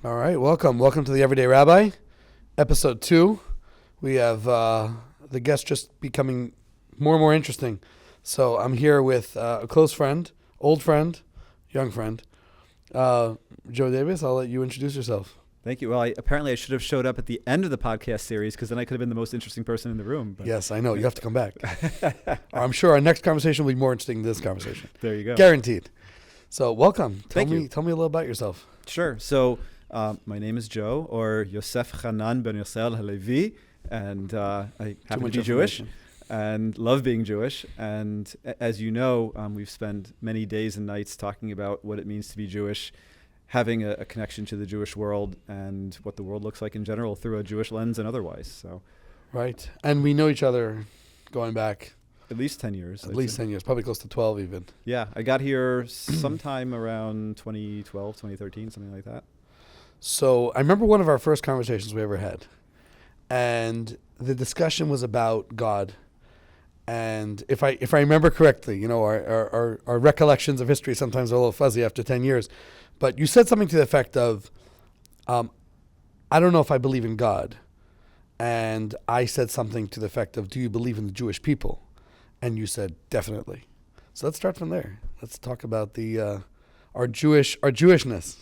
All right, welcome to the Everyday Rabbi, episode 2. We have the guests just becoming more and more interesting. So I'm here with a close friend, old friend, young friend, Joe Davis. I'll let you introduce yourself. Thank you. Well, apparently I should have showed up at the end of the podcast series because then I could have been the most interesting person in the room. But. Yes, I know. You have to come back. I'm sure our next conversation will be more interesting than this conversation. There you go. Guaranteed. So welcome. Tell Thank me you. a little about yourself. Sure. So my name is Joe, or Yosef Hanan ben Yosel Halevi, and I happen to be Jewish and love being Jewish. And as you know, we've spent many days and nights talking about what it means to be Jewish, having a connection to the Jewish world and what the world looks like in general through a Jewish lens and otherwise. So, right. And we know each other going back at least 10 years. At least 10 years, probably close to 12 even. Yeah, I got here sometime around 2012, 2013, something like that. So I remember one of our first conversations we ever had, and the discussion was about God. And if I remember correctly, you know, our recollections of history sometimes are a little fuzzy after 10 years, but you said something to the effect of, I don't know if I believe in God. And I said something to the effect of, do you believe in the Jewish people? And you said, definitely. So let's start from there. Let's talk about our Jewishness.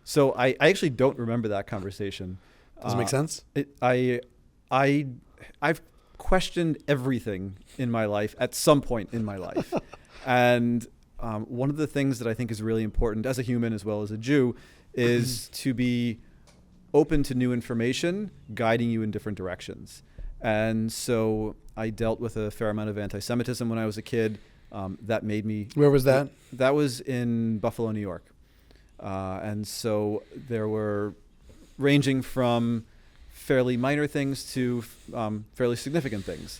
So I actually don't remember that conversation. Does it make sense? I've questioned everything in my life at some point in my life. And one of the things that I think is really important as a human as well as a Jew is to be open to new information, guiding you in different directions. And so I dealt with a fair amount of anti-Semitism when I was a kid. That made me... Where was that? That was in Buffalo, New York. And so there were ranging from fairly minor things to fairly significant things.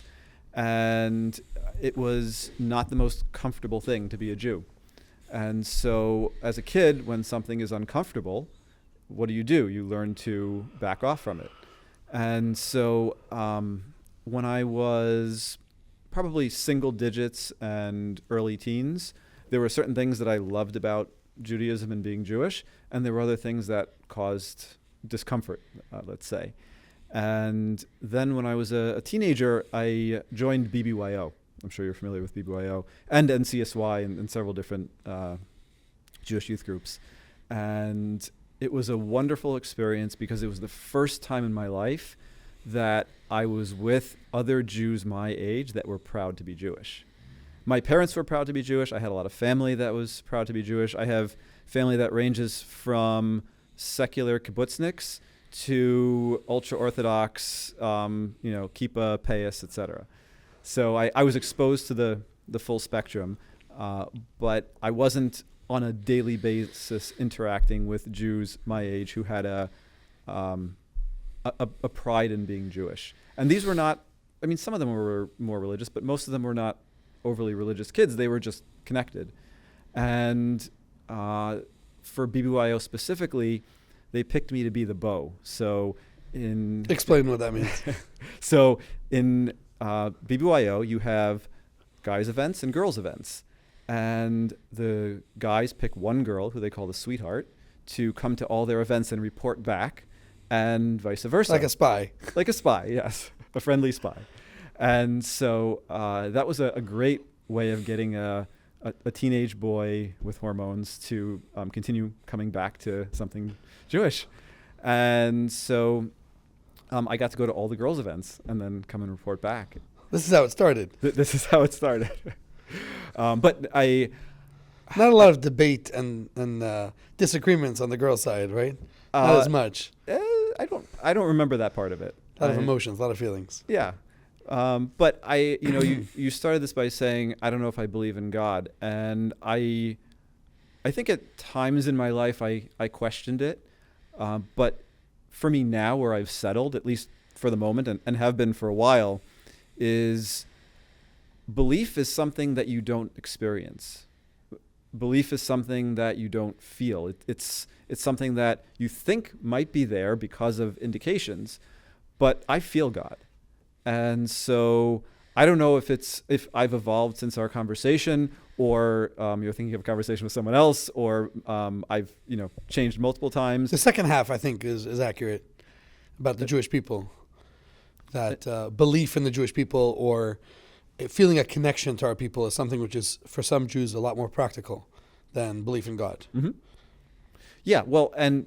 And it was not the most comfortable thing to be a Jew. And so as a kid, when something is uncomfortable, what do? You learn to back off from it. And so when I was probably single digits and early teens, there were certain things that I loved about Judaism and being Jewish, and there were other things that caused discomfort, let's say. And then when I was a teenager, I joined BBYO. I'm sure you're familiar with BBYO, and NCSY and several different Jewish youth groups. And it was a wonderful experience because it was the first time in my life that I was with other Jews my age that were proud to be Jewish. My parents were proud to be Jewish. I had a lot of family that was proud to be Jewish. I have family that ranges from secular kibbutzniks to ultra-Orthodox, kippah, payas, etc. So I was exposed to the full spectrum, but I wasn't on a daily basis interacting with Jews my age who had a pride in being Jewish. And these were not, some of them were more religious, but most of them were not overly religious kids. They were just connected. And for BBYO specifically, they picked me to be the bow. So explain what that means. So in BBYO, you have guys events and girls events. And the guys pick one girl, who they call the sweetheart, to come to all their events and report back, and vice versa. Like a spy. Like a spy, yes. A friendly spy. And so that was a great way of getting a teenage boy with hormones to continue coming back to something Jewish. And so I got to go to all the girls' events and then come and report back. This is how it started. This is how it started. But not a lot of debate and disagreements on the girl side, right? Not as much. I don't remember that part of it. A lot of emotions, a lot of feelings. Yeah. But you started this by saying, I don't know if I believe in God. And I think at times in my life I questioned it. But for me now, where I've settled, at least for the moment and have been for a while, is belief is something that you don't experience. Belief is something that you don't feel. It's something that you think might be there because of indications, but I feel God. And so I don't know if I've evolved since our conversation, or you're thinking of a conversation with someone else, or I've changed multiple times. The second half, I think, is accurate about the Jewish people. That belief in the Jewish people or feeling a connection to our people is something which is, for some Jews, a lot more practical than belief in God. Mm-hmm. Yeah, well, and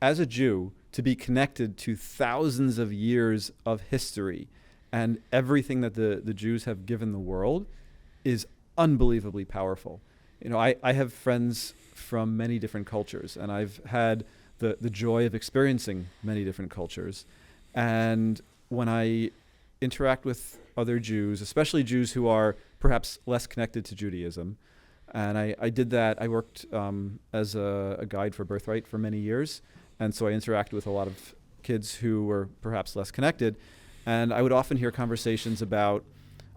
as a Jew, to be connected to thousands of years of history and everything that the Jews have given the world is unbelievably powerful. I have friends from many different cultures, and I've had the joy of experiencing many different cultures. And when I interact with other Jews, especially Jews who are perhaps less connected to Judaism, and I did that. I worked as a guide for Birthright for many years, and so I interacted with a lot of kids who were perhaps less connected. And I would often hear conversations about,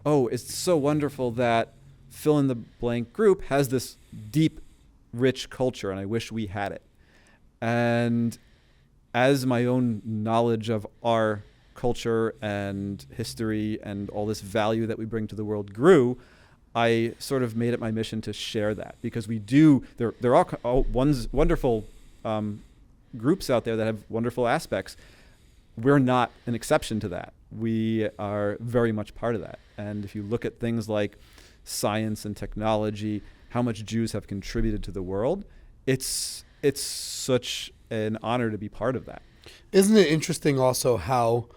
oh, it's so wonderful that fill-in-the-blank group has this deep, rich culture, and I wish we had it. And as my own knowledge of our culture and history and all this value that we bring to the world grew, I sort of made it my mission to share that, because we do, there are wonderful groups out there that have wonderful aspects. We're not an exception to that. We are very much part of that. And if you look at things like science and technology, how much Jews have contributed to the world, it's such an honor to be part of that. Isn't it interesting also how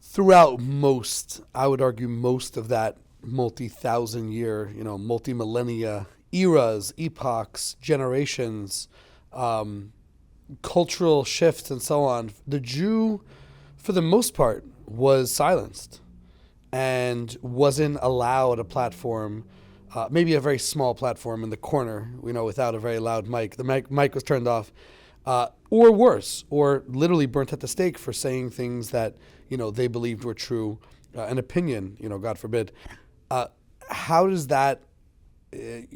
throughout I would argue most of that multi-thousand year, multi-millennia eras, epochs, generations, cultural shifts and so on, the Jew, for the most part, was silenced and wasn't allowed a platform, maybe a very small platform in the corner, without a very loud mic. The mic was turned off, or worse, or literally burnt at the stake for saying things that, they believed were true, an opinion, God forbid. How does that,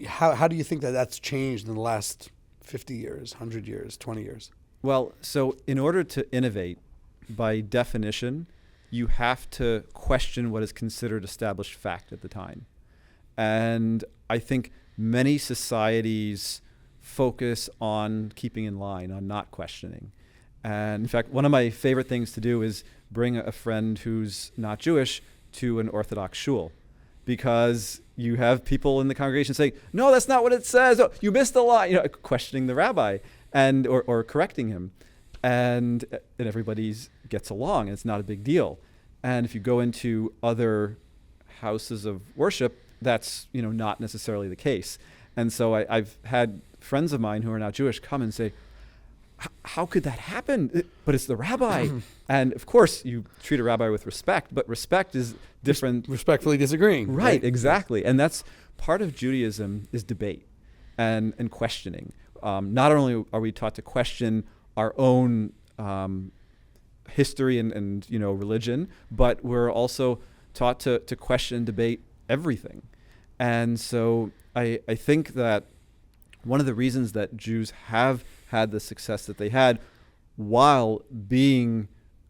how do you think that that's changed in the last 50 years, 100 years, 20 years? Well, so in order to innovate, by definition, you have to question what is considered established fact at the time. And I think many societies focus on keeping in line, on not questioning. And in fact, one of my favorite things to do is bring a friend who's not Jewish to an Orthodox shul, because you have people in the congregation saying, no, that's not what it says. Oh, you missed a lot, questioning the rabbi and or correcting him. And everybody gets along, and it's not a big deal. And if you go into other houses of worship, that's not necessarily the case. And so I've had friends of mine who are not Jewish come and say, how could that happen? But it's the rabbi. And of course, you treat a rabbi with respect, but respect is different. Respectfully disagreeing. Right, exactly. And that's part of Judaism, is debate and questioning. Not only are we taught to question our own history and religion, but we're also taught to question and debate everything. And so I think that one of the reasons that Jews have had the success that they had while being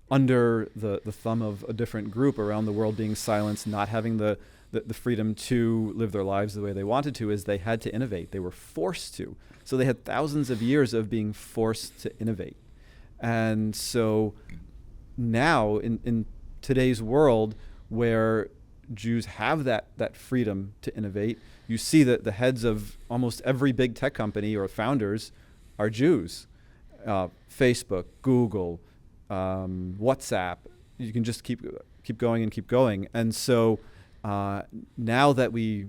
under the thumb of a different group around the world, being silenced, not having the freedom to live their lives the way they wanted to, is they had to innovate. They were forced to. So they had thousands of years of being forced to innovate. And so now in today's world, where Jews have that freedom to innovate, you see that the heads of almost every big tech company or founders are Jews. Facebook, Google, WhatsApp, you can just keep going and keep going. And so now that we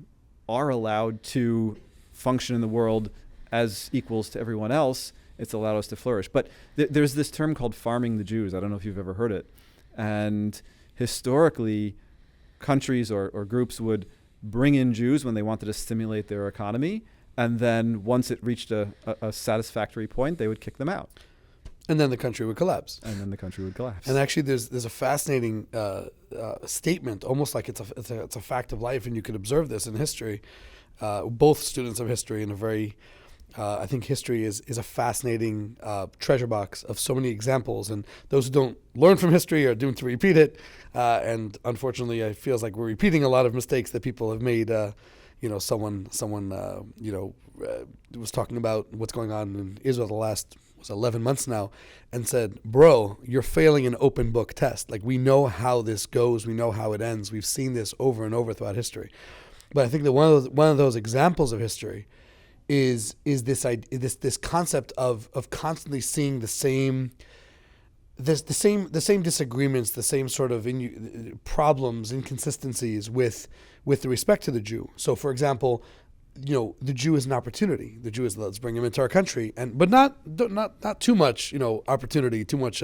are allowed to function in the world as equals to everyone else, it's allowed us to flourish. But there's this term called farming the Jews. I don't know if you've ever heard it. And historically, countries or groups would bring in Jews when they wanted to stimulate their economy. And then once it reached a satisfactory point, they would kick them out. And then the country would collapse. And actually, there's a fascinating statement, almost like it's a fact of life, and you could observe this in history. Both students of history in a very I think history is a fascinating treasure box of so many examples, and those who don't learn from history are doomed to repeat it. And unfortunately, it feels like we're repeating a lot of mistakes that people have made. Someone was talking about what's going on in Israel the last 11 months now, and said, "Bro, you're failing an open book test. Like, we know how this goes, we know how it ends. We've seen this over and over throughout history." But I think that one of those examples of history is this concept of constantly seeing the same disagreements, the same sort of problems, inconsistencies with respect to the Jew. So, for example, the Jew is an opportunity. The Jew is, let's bring him into our country, but not too much, opportunity, too much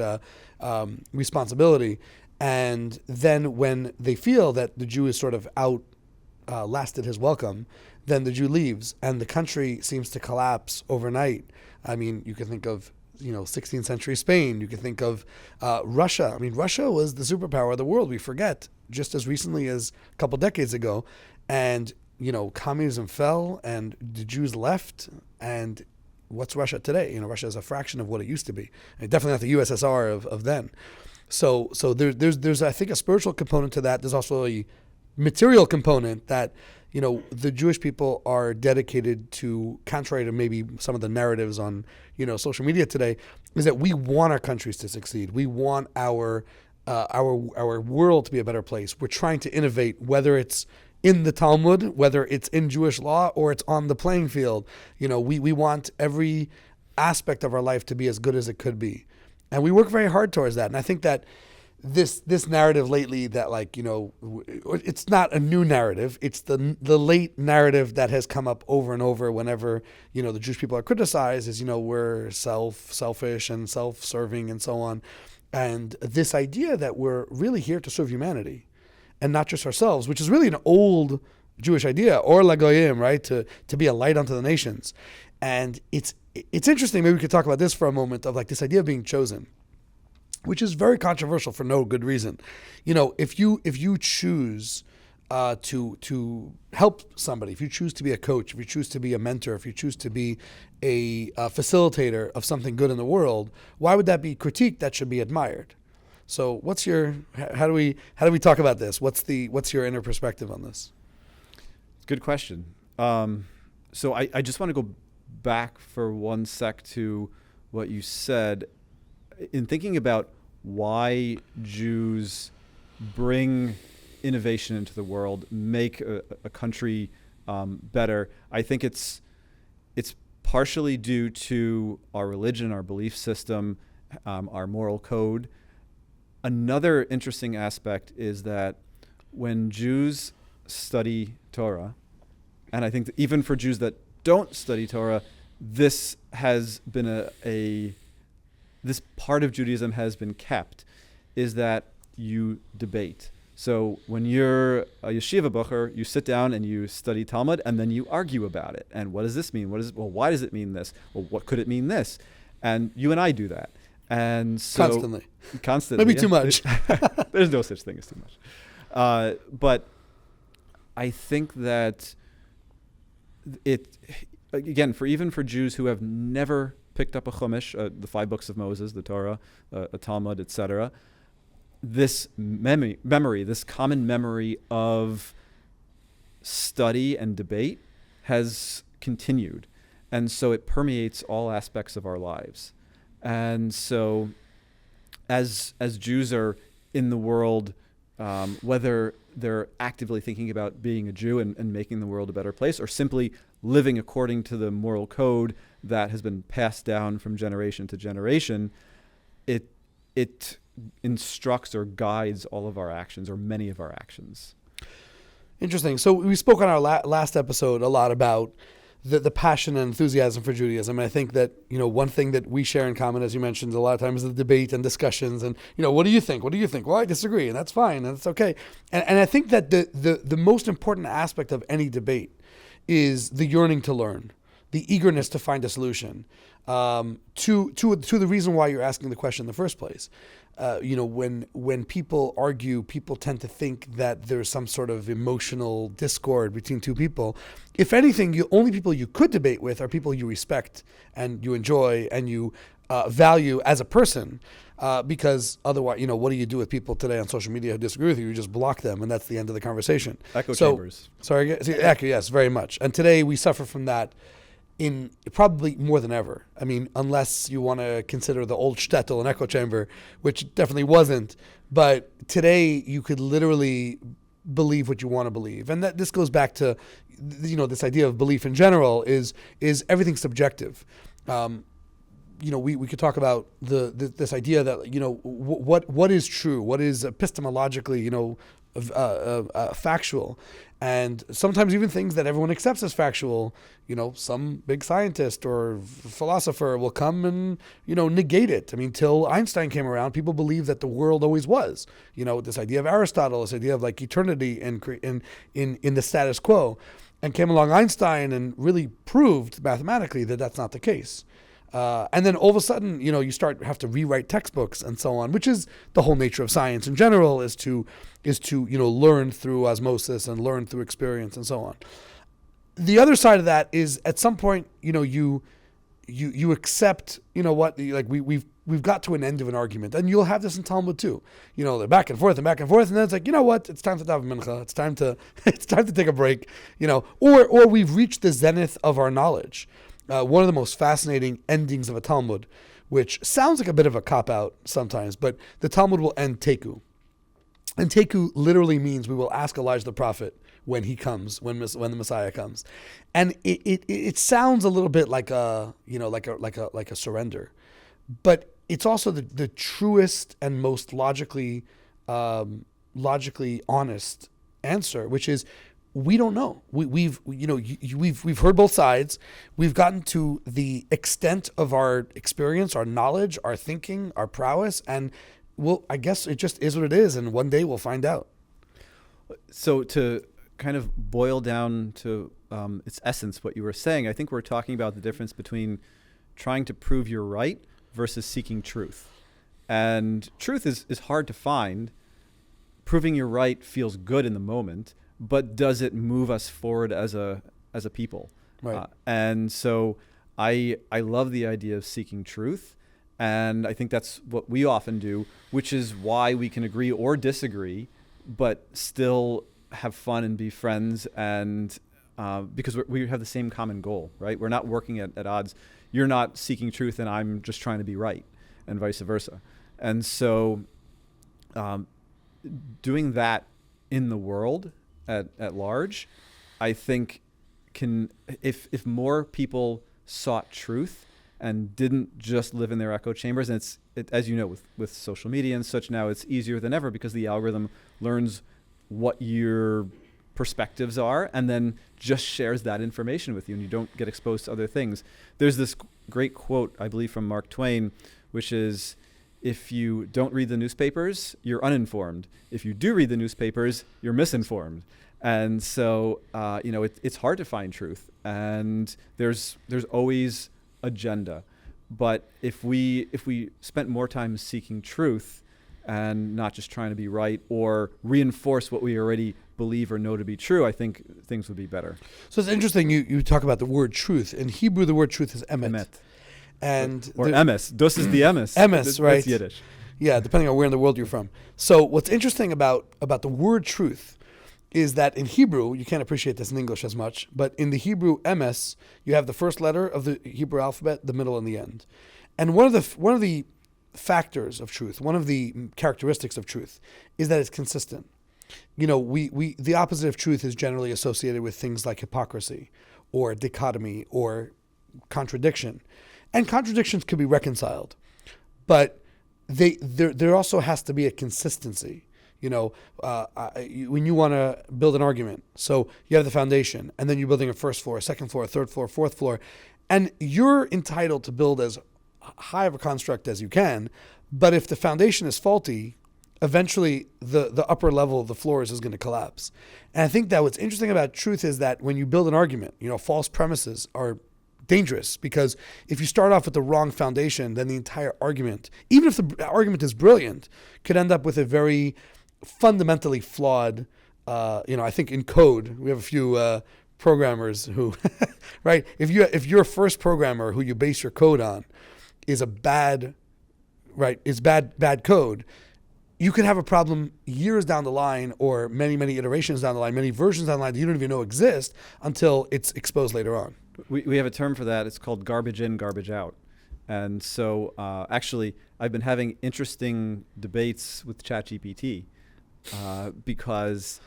responsibility. And then when they feel that the Jew is sort of lasted his welcome, then the Jew leaves, and the country seems to collapse overnight. I mean, you can think of 16th century Spain. You can think of Russia. I mean, Russia was the superpower of the world. We forget just as recently as a couple decades ago, and communism fell, and the Jews left. And what's Russia today? Russia is a fraction of what it used to be. And definitely not the USSR of then. So there's I think a spiritual component to that. There's also a material component that the Jewish people are dedicated to, contrary to maybe some of the narratives on social media today, is that we want our countries to succeed. We want our world to be a better place. We're trying to innovate, whether it's in the Talmud, whether it's in Jewish law, or it's on the playing field. We want every aspect of our life to be as good as it could be, and we work very hard towards that. And I think that this narrative lately that it's not a new narrative. It's the late narrative that has come up over and over whenever, the Jewish people are criticized is, we're selfish and self-serving and so on. And this idea that we're really here to serve humanity and not just ourselves, which is really an old Jewish idea, or lagoyim, right? To be a light unto the nations. And it's interesting, maybe we could talk about this for a moment, of this idea of being chosen, which is very controversial for no good reason. If you choose to help somebody, if you choose to be a coach, if you choose to be a mentor, if you choose to be a facilitator of something good in the world, why would that be critiqued? That should be admired. So, how do we talk about this? What's your inner perspective on this? Good question. So I just want to go back for one sec to what you said. In thinking about why Jews bring innovation into the world, make a country better, I think it's partially due to our religion, our belief system, our moral code. Another interesting aspect is that when Jews study Torah, and I think that even for Jews that don't study Torah, this has been this part of Judaism has been kept, is that you debate. So when you're a yeshiva bocher, you sit down and you study Talmud, and then you argue about it. And what does this mean? Why does it mean this? Well, what could it mean this? And you and I do that. And so constantly. Maybe too much. There's no such thing as too much. But I think that again, for Jews who have never picked up a Chumash, the 5 books of Moses, the Torah, a Talmud, etc., this memory, this common memory of study and debate has continued. And so it permeates all aspects of our lives. And so as Jews are in the world, whether they're actively thinking about being a Jew and making the world a better place, or simply living according to the moral code that has been passed down from generation to generation, it instructs or guides all of our actions, or many of our actions. Interesting. So we spoke on our last episode a lot about the passion and enthusiasm for Judaism. And I think that, one thing that we share in common, as you mentioned, a lot of times is the debate and discussions. And, what do you think? What do you think? Well, I disagree, and that's fine, and that's okay. And I think that the most important aspect of any debate is the yearning to learn, the eagerness to find a solution to the reason why you're asking the question in the first place. when people argue, people tend to think that there's some sort of emotional discord between two people. If anything, only people you could debate with are people you respect and you enjoy and you value as a person. Because otherwise, what do you do with people today on social media who disagree with you? You just block them, and that's the end of the conversation. Echo chambers. Sorry, echo, yes, very much. And today we suffer from that in probably more than ever. I mean, unless you want to consider the old shtetl an echo chamber, which definitely wasn't. But today you could literally believe what you want to believe. And this goes back to, this idea of belief in general is everything subjective. We could talk about this idea that, what is true, what is epistemologically, factual. And sometimes even things that everyone accepts as factual, some big scientist or philosopher will come and, negate it. I mean, till Einstein came around, people believed that the world always was. This idea of Aristotle, this idea of like eternity in the status quo. And came along Einstein and really proved mathematically that that's not the case. And then all of a sudden, you have to rewrite textbooks and so on, which is the whole nature of science in general, is to learn through osmosis and learn through experience and so on. The other side of that is at some point, you accept, like we've got to an end of an argument, and you'll have this in Talmud too. They're back and forth, and then it's like, it's time to daven mincha. It's time to take a break. Or we've reached the zenith of our knowledge. One of the most fascinating endings of a Talmud, which sounds like a bit of a cop-out sometimes, but the Talmud will end teku. And teku literally means we will ask Elijah the prophet when he comes, when the Messiah comes. And it sounds a little bit like a surrender. But it's also the truest and most logically honest answer, which is, we don't know. We've heard both sides. We've gotten to the extent of our experience, our knowledge, our thinking, our prowess, and I guess it just is what it is. And one day we'll find out. So to kind of boil down to its essence, what you were saying, I think we're talking about the difference between trying to prove you're right versus seeking truth. And truth is hard to find. Proving you're right feels good in the moment, but does it move us forward as a people? Right. And so I love the idea of seeking truth, and I think that's what we often do, which is why we can agree or disagree, but still have fun and be friends, and because we have the same common goal, right? We're not working at odds. You're not seeking truth, and I'm just trying to be right, and vice versa. And so doing that in the world at large, I think if more people sought truth and didn't just live in their echo chambers, and as you know, with social media and such now, it's easier than ever because the algorithm learns what your perspectives are and then just shares that information with you, and you don't get exposed to other things. There's this great quote, I believe, from Mark Twain, which is, if you don't read the newspapers, you're uninformed. If you do read the newspapers, you're misinformed. And so, it's hard to find truth, and there's always agenda. But if we spent more time seeking truth and not just trying to be right or reinforce what we already believe or know to be true, I think things would be better. So it's interesting you talk about the word truth. In Hebrew, the word truth is emet. Emet. And or emes. Das is the emes. Emes, right? That's Yiddish. Yeah, depending on where in the world you're from. So what's interesting about the word truth is that in Hebrew, you can't appreciate this in English as much, but in the Hebrew emes, you have the first letter of the Hebrew alphabet, the middle, and the end. And one of the factors of truth, one of the characteristics of truth, is that it's consistent. The opposite of truth is generally associated with things like hypocrisy or dichotomy or contradiction. And contradictions could be reconciled, but there also has to be a consistency. When you want to build an argument, so you have the foundation, and then you're building a first floor, a second floor, a third floor, fourth floor, and you're entitled to build as high of a construct as you can. But if the foundation is faulty, eventually the upper level of the floors is going to collapse. And I think that what's interesting about truth is that when you build an argument, false premises are dangerous, because if you start off with the wrong foundation, then the entire argument, even if the argument is brilliant, could end up with a very fundamentally flawed, I think in code, we have a few programmers who, right? If your first programmer who you base your code on is bad code, you could have a problem years down the line, or many, many iterations down the line, many versions down the line that you don't even know exist until it's exposed later on. We have a term for that. It's called garbage in, garbage out. And so actually, I've been having interesting debates with ChatGPT because...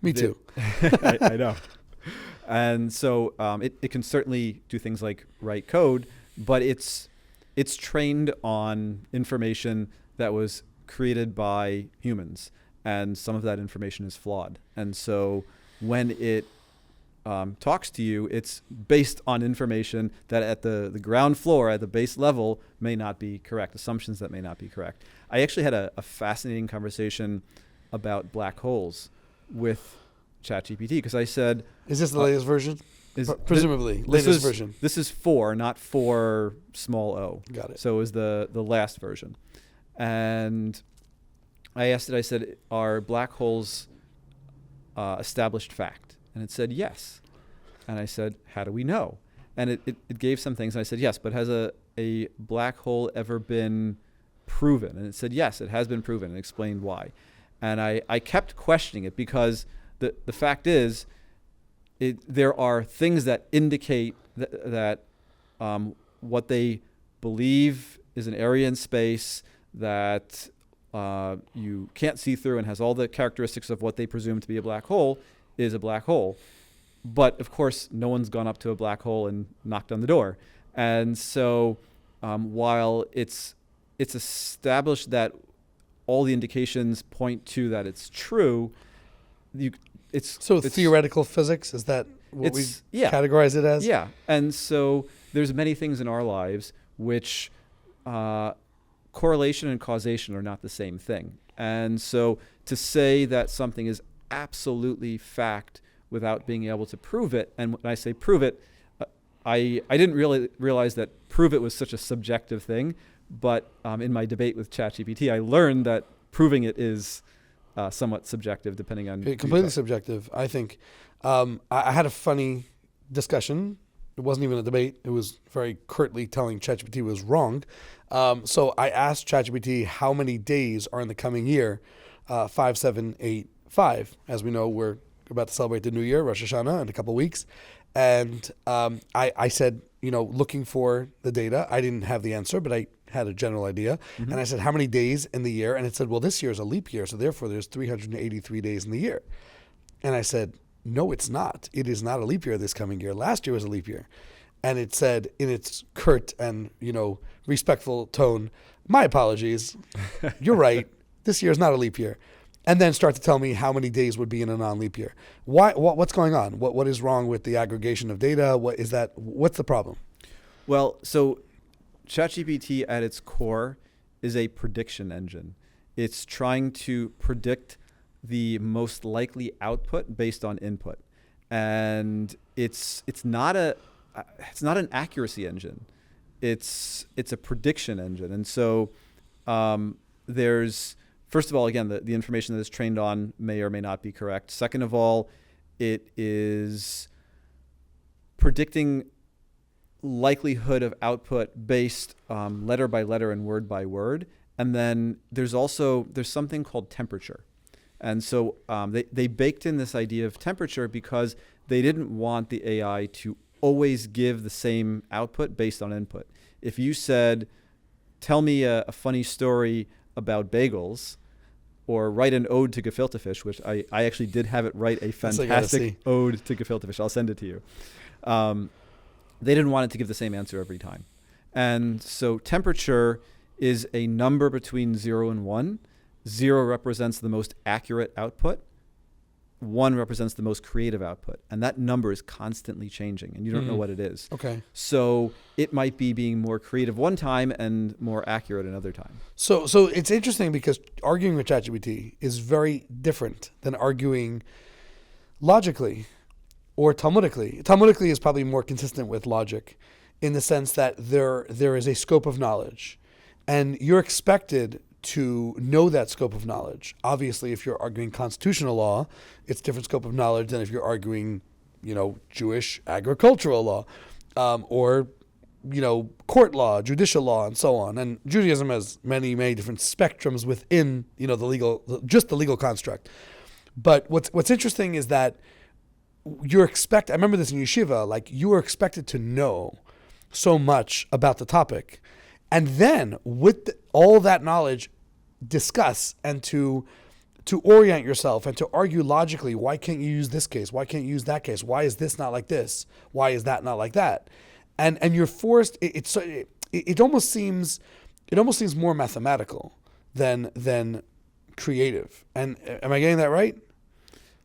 Me too. I know. And so it can certainly do things like write code, but it's trained on information that was created by humans, and some of that information is flawed. And so when it talks to you, it's based on information that at the ground floor, at the base level, may not be correct, assumptions that may not be correct. I actually had a fascinating conversation about black holes with ChatGPT, because I said... Is this the latest version? Presumably, latest version. This is 4, not 4 small o. Got it. So it was the last version. And I asked it, I said, are black holes established fact? And it said, yes. And I said, how do we know? And it gave some things. And I said, yes, but has a black hole ever been proven? And it said, yes, it has been proven, and explained why. And I kept questioning it, because the fact is, there are things that indicate that what they believe is an area in space that you can't see through and has all the characteristics of what they presume to be a black hole is a black hole. But of course, no one's gone up to a black hole and knocked on the door. And so while it's established that all the indications point to that it's true, it's theoretical physics, is that what we categorize it as? Yeah. And so there's many things in our lives which correlation and causation are not the same thing. And so to say that something is absolutely fact without being able to prove it, and when I say prove it, I didn't really realize that prove it was such a subjective thing, but in my debate with ChatGPT, I learned that proving it is somewhat subjective, depending on... Completely subjective, I think. I had a funny discussion. It wasn't even a debate. It was very curtly telling ChatGPT was wrong. So I asked ChatGPT how many days are in the coming year, 5785. As we know, we're about to celebrate the new year, Rosh Hashanah, in a couple of weeks. And I said, looking for the data, I didn't have the answer, but I had a general idea. Mm-hmm. And I said, how many days in the year? And it said, well, this year is a leap year, so therefore there's 383 days in the year. And I said, no, it's not. It is not a leap year this coming year. Last year was a leap year. And it said in its curt and, respectful tone, my apologies, you're right, this year is not a leap year. And then start to tell me how many days would be in a non-leap year. What's going on? What is wrong with the aggregation of data? What's the problem? Well, so ChatGPT at its core is a prediction engine. It's trying to predict the most likely output based on input. And it's not an accuracy engine. It's a prediction engine. And so there's, first of all, again, the information that it's trained on may or may not be correct. Second of all, it is predicting likelihood of output based letter by letter and word by word. And then there's something called temperature. And so they baked in this idea of temperature because they didn't want the AI to always give the same output based on input. If you said, tell me a funny story about bagels, or write an ode to gefilte fish, which I actually did have it write a fantastic ode to gefilte fish. I'll send it to you. They didn't want it to give the same answer every time. And so temperature is a number between 0 and 1. 0 represents the most accurate output. 1 represents the most creative output. And that number is constantly changing, and you don't know what it is. Okay. So it might be being more creative one time and more accurate another time. So it's interesting because arguing with ChatGPT is very different than arguing logically or Talmudically. Talmudically is probably more consistent with logic. in the sense that there is a scope of knowledge, and you're expected to know that scope of knowledge. Obviously, if you're arguing constitutional law, it's different scope of knowledge than if you're arguing, Jewish agricultural law, or court law, judicial law, and so on. And Judaism has many, many different spectrums within, the legal construct. But what's interesting is that I remember this in yeshiva, like you were expected to know so much about the topic. And then with all that knowledge, discuss and to orient yourself and to argue logically, why can't you use this case? Why can't you use that case? Why is this not like this? Why is that not like that? And you're forced, it almost seems more mathematical than creative. And am I getting that right?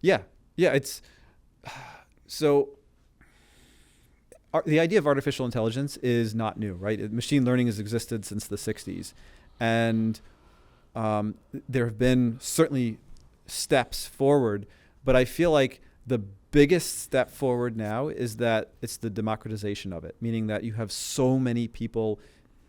Yeah. The idea of artificial intelligence is not new, right? Machine learning has existed since the 60s. And there have been certainly steps forward, but I feel like the biggest step forward now is that it's the democratization of it, meaning that you have so many people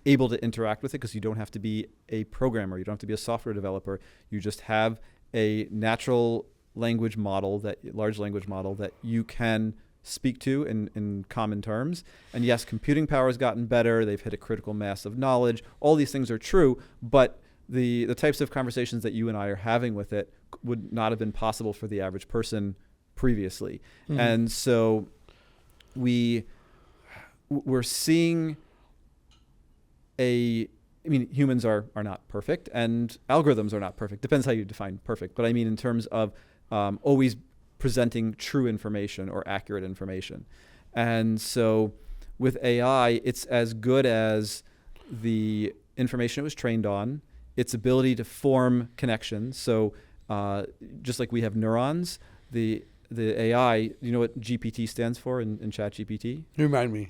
able to interact with it because you don't have to be a programmer, you don't have to be a software developer. You just have a natural language model, large language model that you can speak to in common terms. And yes, computing power has gotten better. They've hit a critical mass of knowledge. All these things are true, but the types of conversations that you and I are having with it would not have been possible for the average person previously. Mm-hmm. And so we're seeing humans are not perfect and algorithms are not perfect. Depends how you define perfect. But I mean in terms of always presenting true information or accurate information. And so with AI, it's as good as the information it was trained on, its ability to form connections. So just like we have neurons, the AI, you know what GPT stands for in ChatGPT? Remind me.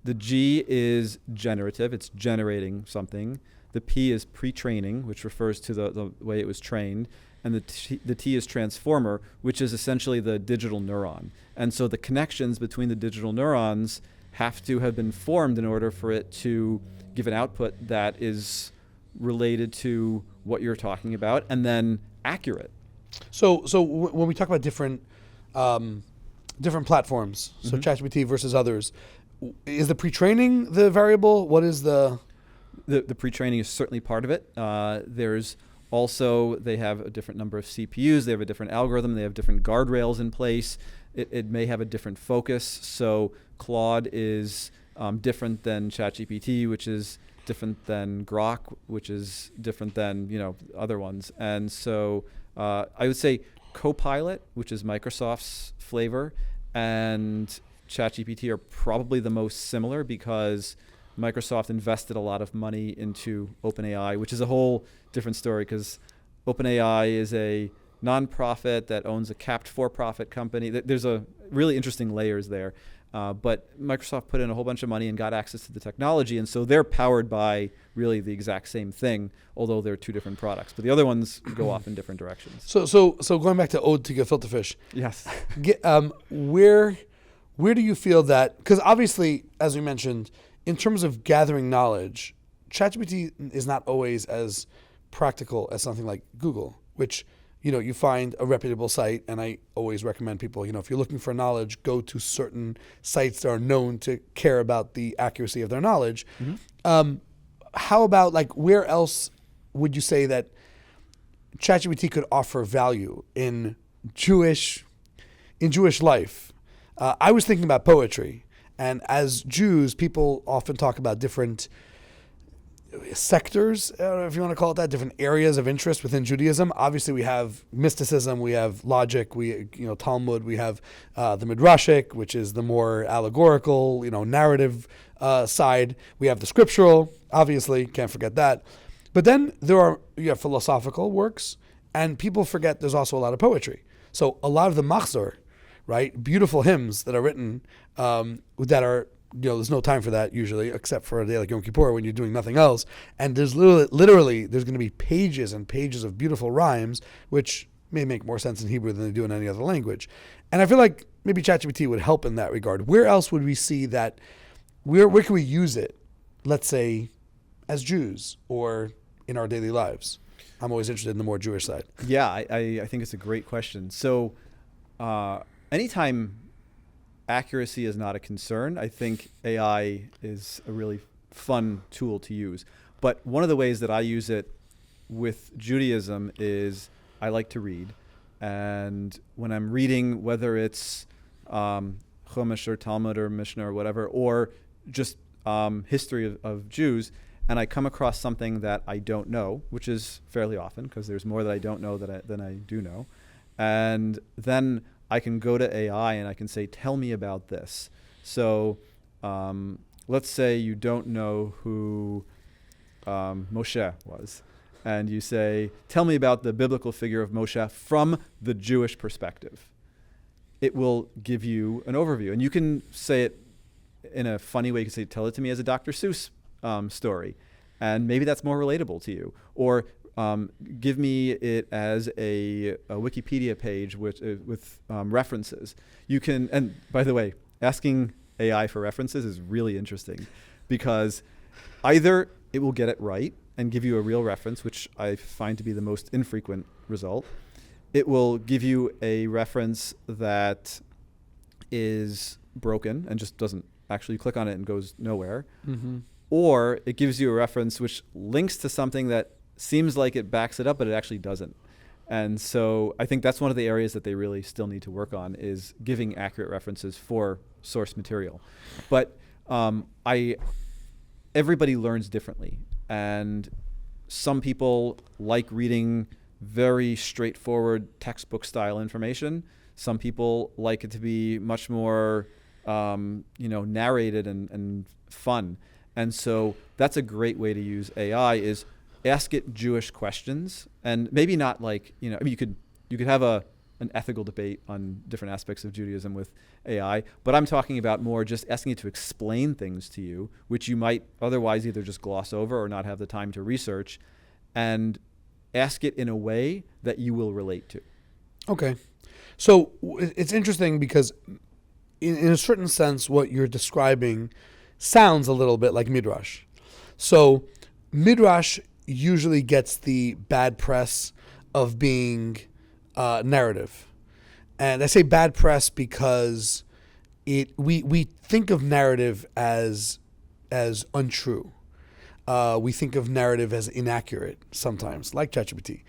The G is generative. It's generating something. The P is pre-training, which refers to the way it was trained. And the T is transformer, which is essentially the digital neuron. And so the connections between the digital neurons have to have been formed in order for it to give an output that is related to what you're talking about and then accurate. So when we talk about different platforms, so ChatGPT versus others, is the pre-training the variable? What is the pre-training is certainly part of it. There's also, they have a different number of CPUs, they have a different algorithm, they have different guardrails in place. It may have a different focus. So Claude is different than ChatGPT, which is different than Grok, which is different than other ones. And so I would say Copilot, which is Microsoft's flavor, and ChatGPT are probably the most similar because Microsoft invested a lot of money into OpenAI, which is a whole different story because OpenAI is a nonprofit that owns a capped for-profit company. There's a really interesting layers there. But Microsoft put in a whole bunch of money and got access to the technology, and so they're powered by really the exact same thing, although they're two different products. But the other ones go off in different directions. So going back to Ode to Gefilte Fish. Yes. Where do you feel that, because obviously, as we mentioned, in terms of gathering knowledge, ChatGPT is not always as practical as something like Google, which, you find a reputable site, and I always recommend people, if you're looking for knowledge, go to certain sites that are known to care about the accuracy of their knowledge. Mm-hmm. How about, where else would you say that ChatGPT could offer value in Jewish life? I was thinking about poetry. And as Jews, people often talk about different sectors, I don't know if you want to call it that, different areas of interest within Judaism. Obviously, we have mysticism, we have logic, Talmud, we have the Midrashic, which is the more allegorical, narrative side. We have the scriptural, obviously, can't forget that. But then you have philosophical works, and people forget there's also a lot of poetry. So a lot of the machzor, right, beautiful hymns that are written that are, there's no time for that usually, except for a day like Yom Kippur when you're doing nothing else. And there's literally there's going to be pages and pages of beautiful rhymes, which may make more sense in Hebrew than they do in any other language. And I feel like maybe ChatGPT would help in that regard. Where else would we see that where can we use it? Let's say as Jews or in our daily lives. I'm always interested in the more Jewish side. Yeah, I think it's a great question. So anytime accuracy is not a concern, I think AI is a really fun tool to use. But one of the ways that I use it with Judaism is I like to read. And when I'm reading, whether it's Chumash or Talmud or Mishnah or whatever, or just history of Jews, and I come across something that I don't know, which is fairly often because there's more that I don't know than I do know. And then I can go to AI and I can say, tell me about this. So let's say you don't know who Moshe was. And you say, tell me about the biblical figure of Moshe from the Jewish perspective. It will give you an overview. And you can say it in a funny way. You can say, tell it to me as a Dr. Seuss story. And maybe that's more relatable to you. Or give me it as a Wikipedia page with references. You can, and by the way, asking AI for references is really interesting because either it will get it right and give you a real reference, which I find to be the most infrequent result. It will give you a reference that is broken and just doesn't actually click on it and goes nowhere. Mm-hmm. Or it gives you a reference which links to something that seems like it backs it up, but it actually doesn't. And so I think that's one of the areas that they really still need to work on is giving accurate references for source material. But everybody learns differently. And some people like reading very straightforward textbook style information. Some people like it to be much more, narrated and fun. And so that's a great way to use AI is ask it Jewish questions, and maybe not like, you could have an ethical debate on different aspects of Judaism with AI, but I'm talking about more just asking it to explain things to you, which you might otherwise either just gloss over or not have the time to research, and ask it in a way that you will relate to. Okay. So it's interesting because in a certain sense, what you're describing sounds a little bit like Midrash. So Midrash usually gets the bad press of being narrative. And I say bad press because we think of narrative as untrue. We think of narrative as inaccurate sometimes, like Chachubti.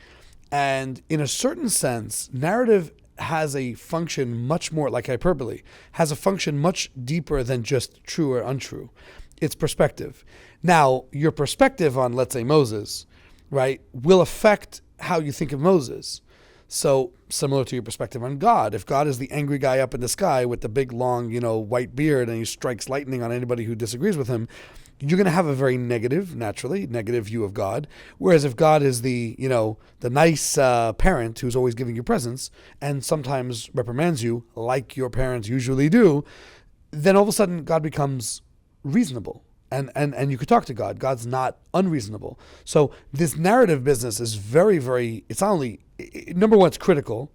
And in a certain sense, narrative has a function much more, like hyperbole, has a function much deeper than just true or untrue. It's perspective. Now, your perspective on, let's say, Moses, right, will affect how you think of Moses. So similar to your perspective on God, if God is the angry guy up in the sky with the big, long, white beard and he strikes lightning on anybody who disagrees with him, you're going to have a very negative view of God. Whereas if God is the nice parent who's always giving you presents and sometimes reprimands you like your parents usually do, then all of a sudden God becomes reasonable. And you could talk to God. God's not unreasonable. So this narrative business is very, very, it's not only, number one, it's critical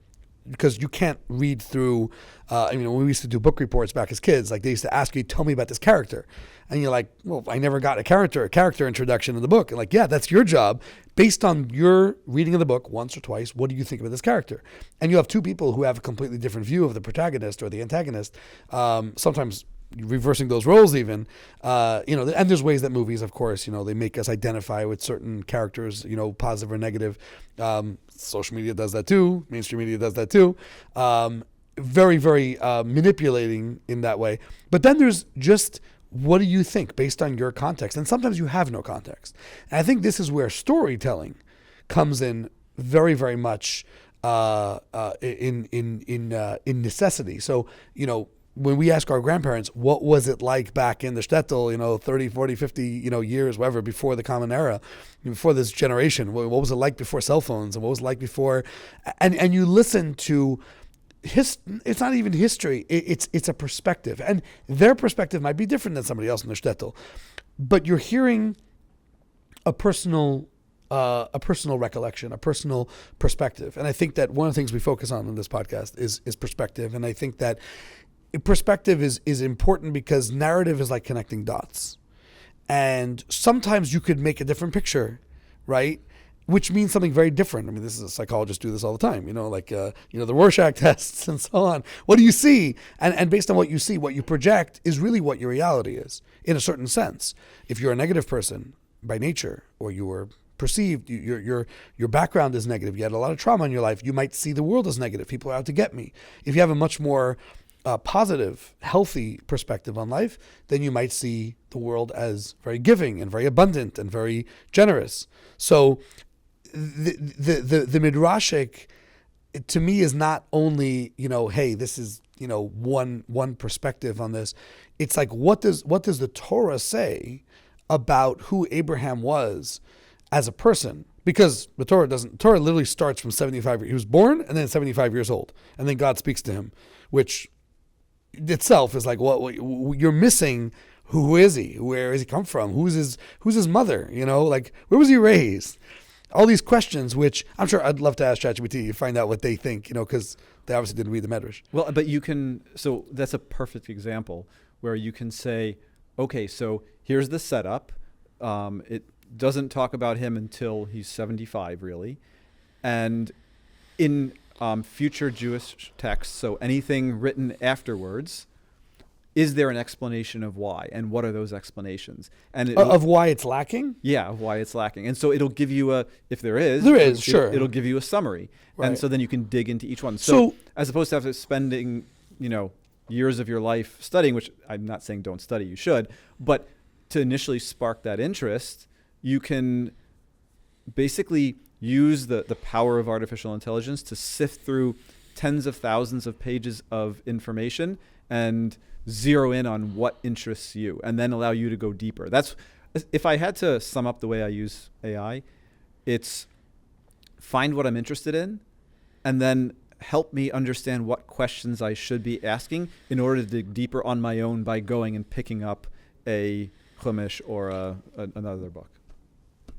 because you can't read through, when we used to do book reports back as kids, like they used to ask you, tell me about this character. And you're like, well, I never got a character introduction in the book. And like, yeah, that's your job. Based on your reading of the book once or twice, what do you think about this character? And you have two people who have a completely different view of the protagonist or the antagonist. Sometimes reversing those roles even, and there's ways that movies, of course, they make us identify with certain characters, positive or negative. Social media does that too. Mainstream media does that too. Very, very manipulating in that way. But then there's just, what do you think based on your context? And sometimes you have no context. And I think this is where storytelling comes in very, very much in necessity. So, when we ask our grandparents, what was it like back in the shtetl, 30, 40, 50, years, whatever, before the Common Era, before this generation, what was it like before cell phones and what was it like before, and you listen to it's not even history, it's a perspective. And their perspective might be different than somebody else in the shtetl, but you're hearing a personal recollection, a personal perspective. And I think that one of the things we focus on in this podcast is perspective. And I think that perspective is important because narrative is like connecting dots. And sometimes you could make a different picture, right? Which means something very different. I mean, this is psychologists do this all the time, like, the Rorschach tests and so on. What do you see? And based on what you see, what you project is really what your reality is in a certain sense. If you're a negative person by nature, or you were perceived, your background is negative, you had a lot of trauma in your life, you might see the world as negative. People are out to get me. If you have a much more positive, healthy perspective on life, then you might see the world as very giving and very abundant and very generous. So the midrashic, to me, is not only, hey, this is, one perspective on this. It's like, what does the Torah say about who Abraham was as a person? Because the Torah literally starts from 75. He was born and then 75 years old, and then God speaks to him, which itself is like, what you're missing. Who is he? Where does he come from? Who's his mother? Like, where was he raised? All these questions, which I'm sure I'd love to ask Chachubti to find out what they think, because they obviously didn't read the Medrash. Well, but so that's a perfect example where you can say, okay, so here's the setup. It doesn't talk about him until he's 75, really. And in future Jewish texts, so anything written afterwards, is there an explanation of why? And what are those explanations? And of why it's lacking? Yeah, of why it's lacking. And so it'll give you if there is, sure. It'll give you a summary. Right. And so then you can dig into each one. So as opposed to after spending, years of your life studying, which I'm not saying don't study, you should, but to initially spark that interest, you can basically use the power of artificial intelligence to sift through tens of thousands of pages of information and zero in on what interests you, and then allow you to go deeper. That's, if I had to sum up the way I use AI, it's find what I'm interested in, and then help me understand what questions I should be asking in order to dig deeper on my own by going and picking up a Chumash or another book.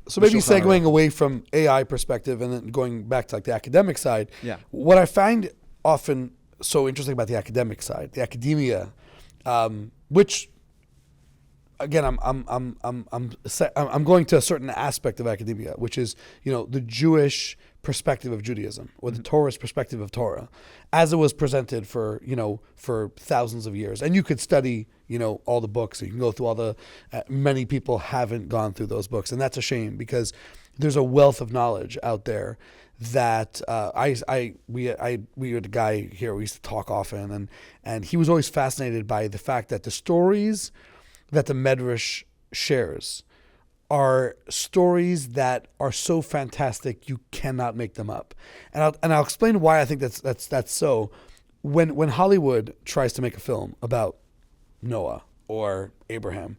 So maybe segueing away from AI perspective and then going back to like the academic side. Yeah. What I find often so interesting about the academic side, the academia, which again, I'm going to a certain aspect of academia, which is, the Jewish perspective of Judaism, or the Torah's perspective of Torah, as it was presented for thousands of years. And you could study, all the books. You can go through all the, many people haven't gone through those books. And that's a shame, because there's a wealth of knowledge out there that we had a guy here, we used to talk often, and he was always fascinated by the fact that the stories that the Medrash shares are stories that are so fantastic you cannot make them up. And I'll explain why I think that's so. When Hollywood tries to make a film about Noah or Abraham,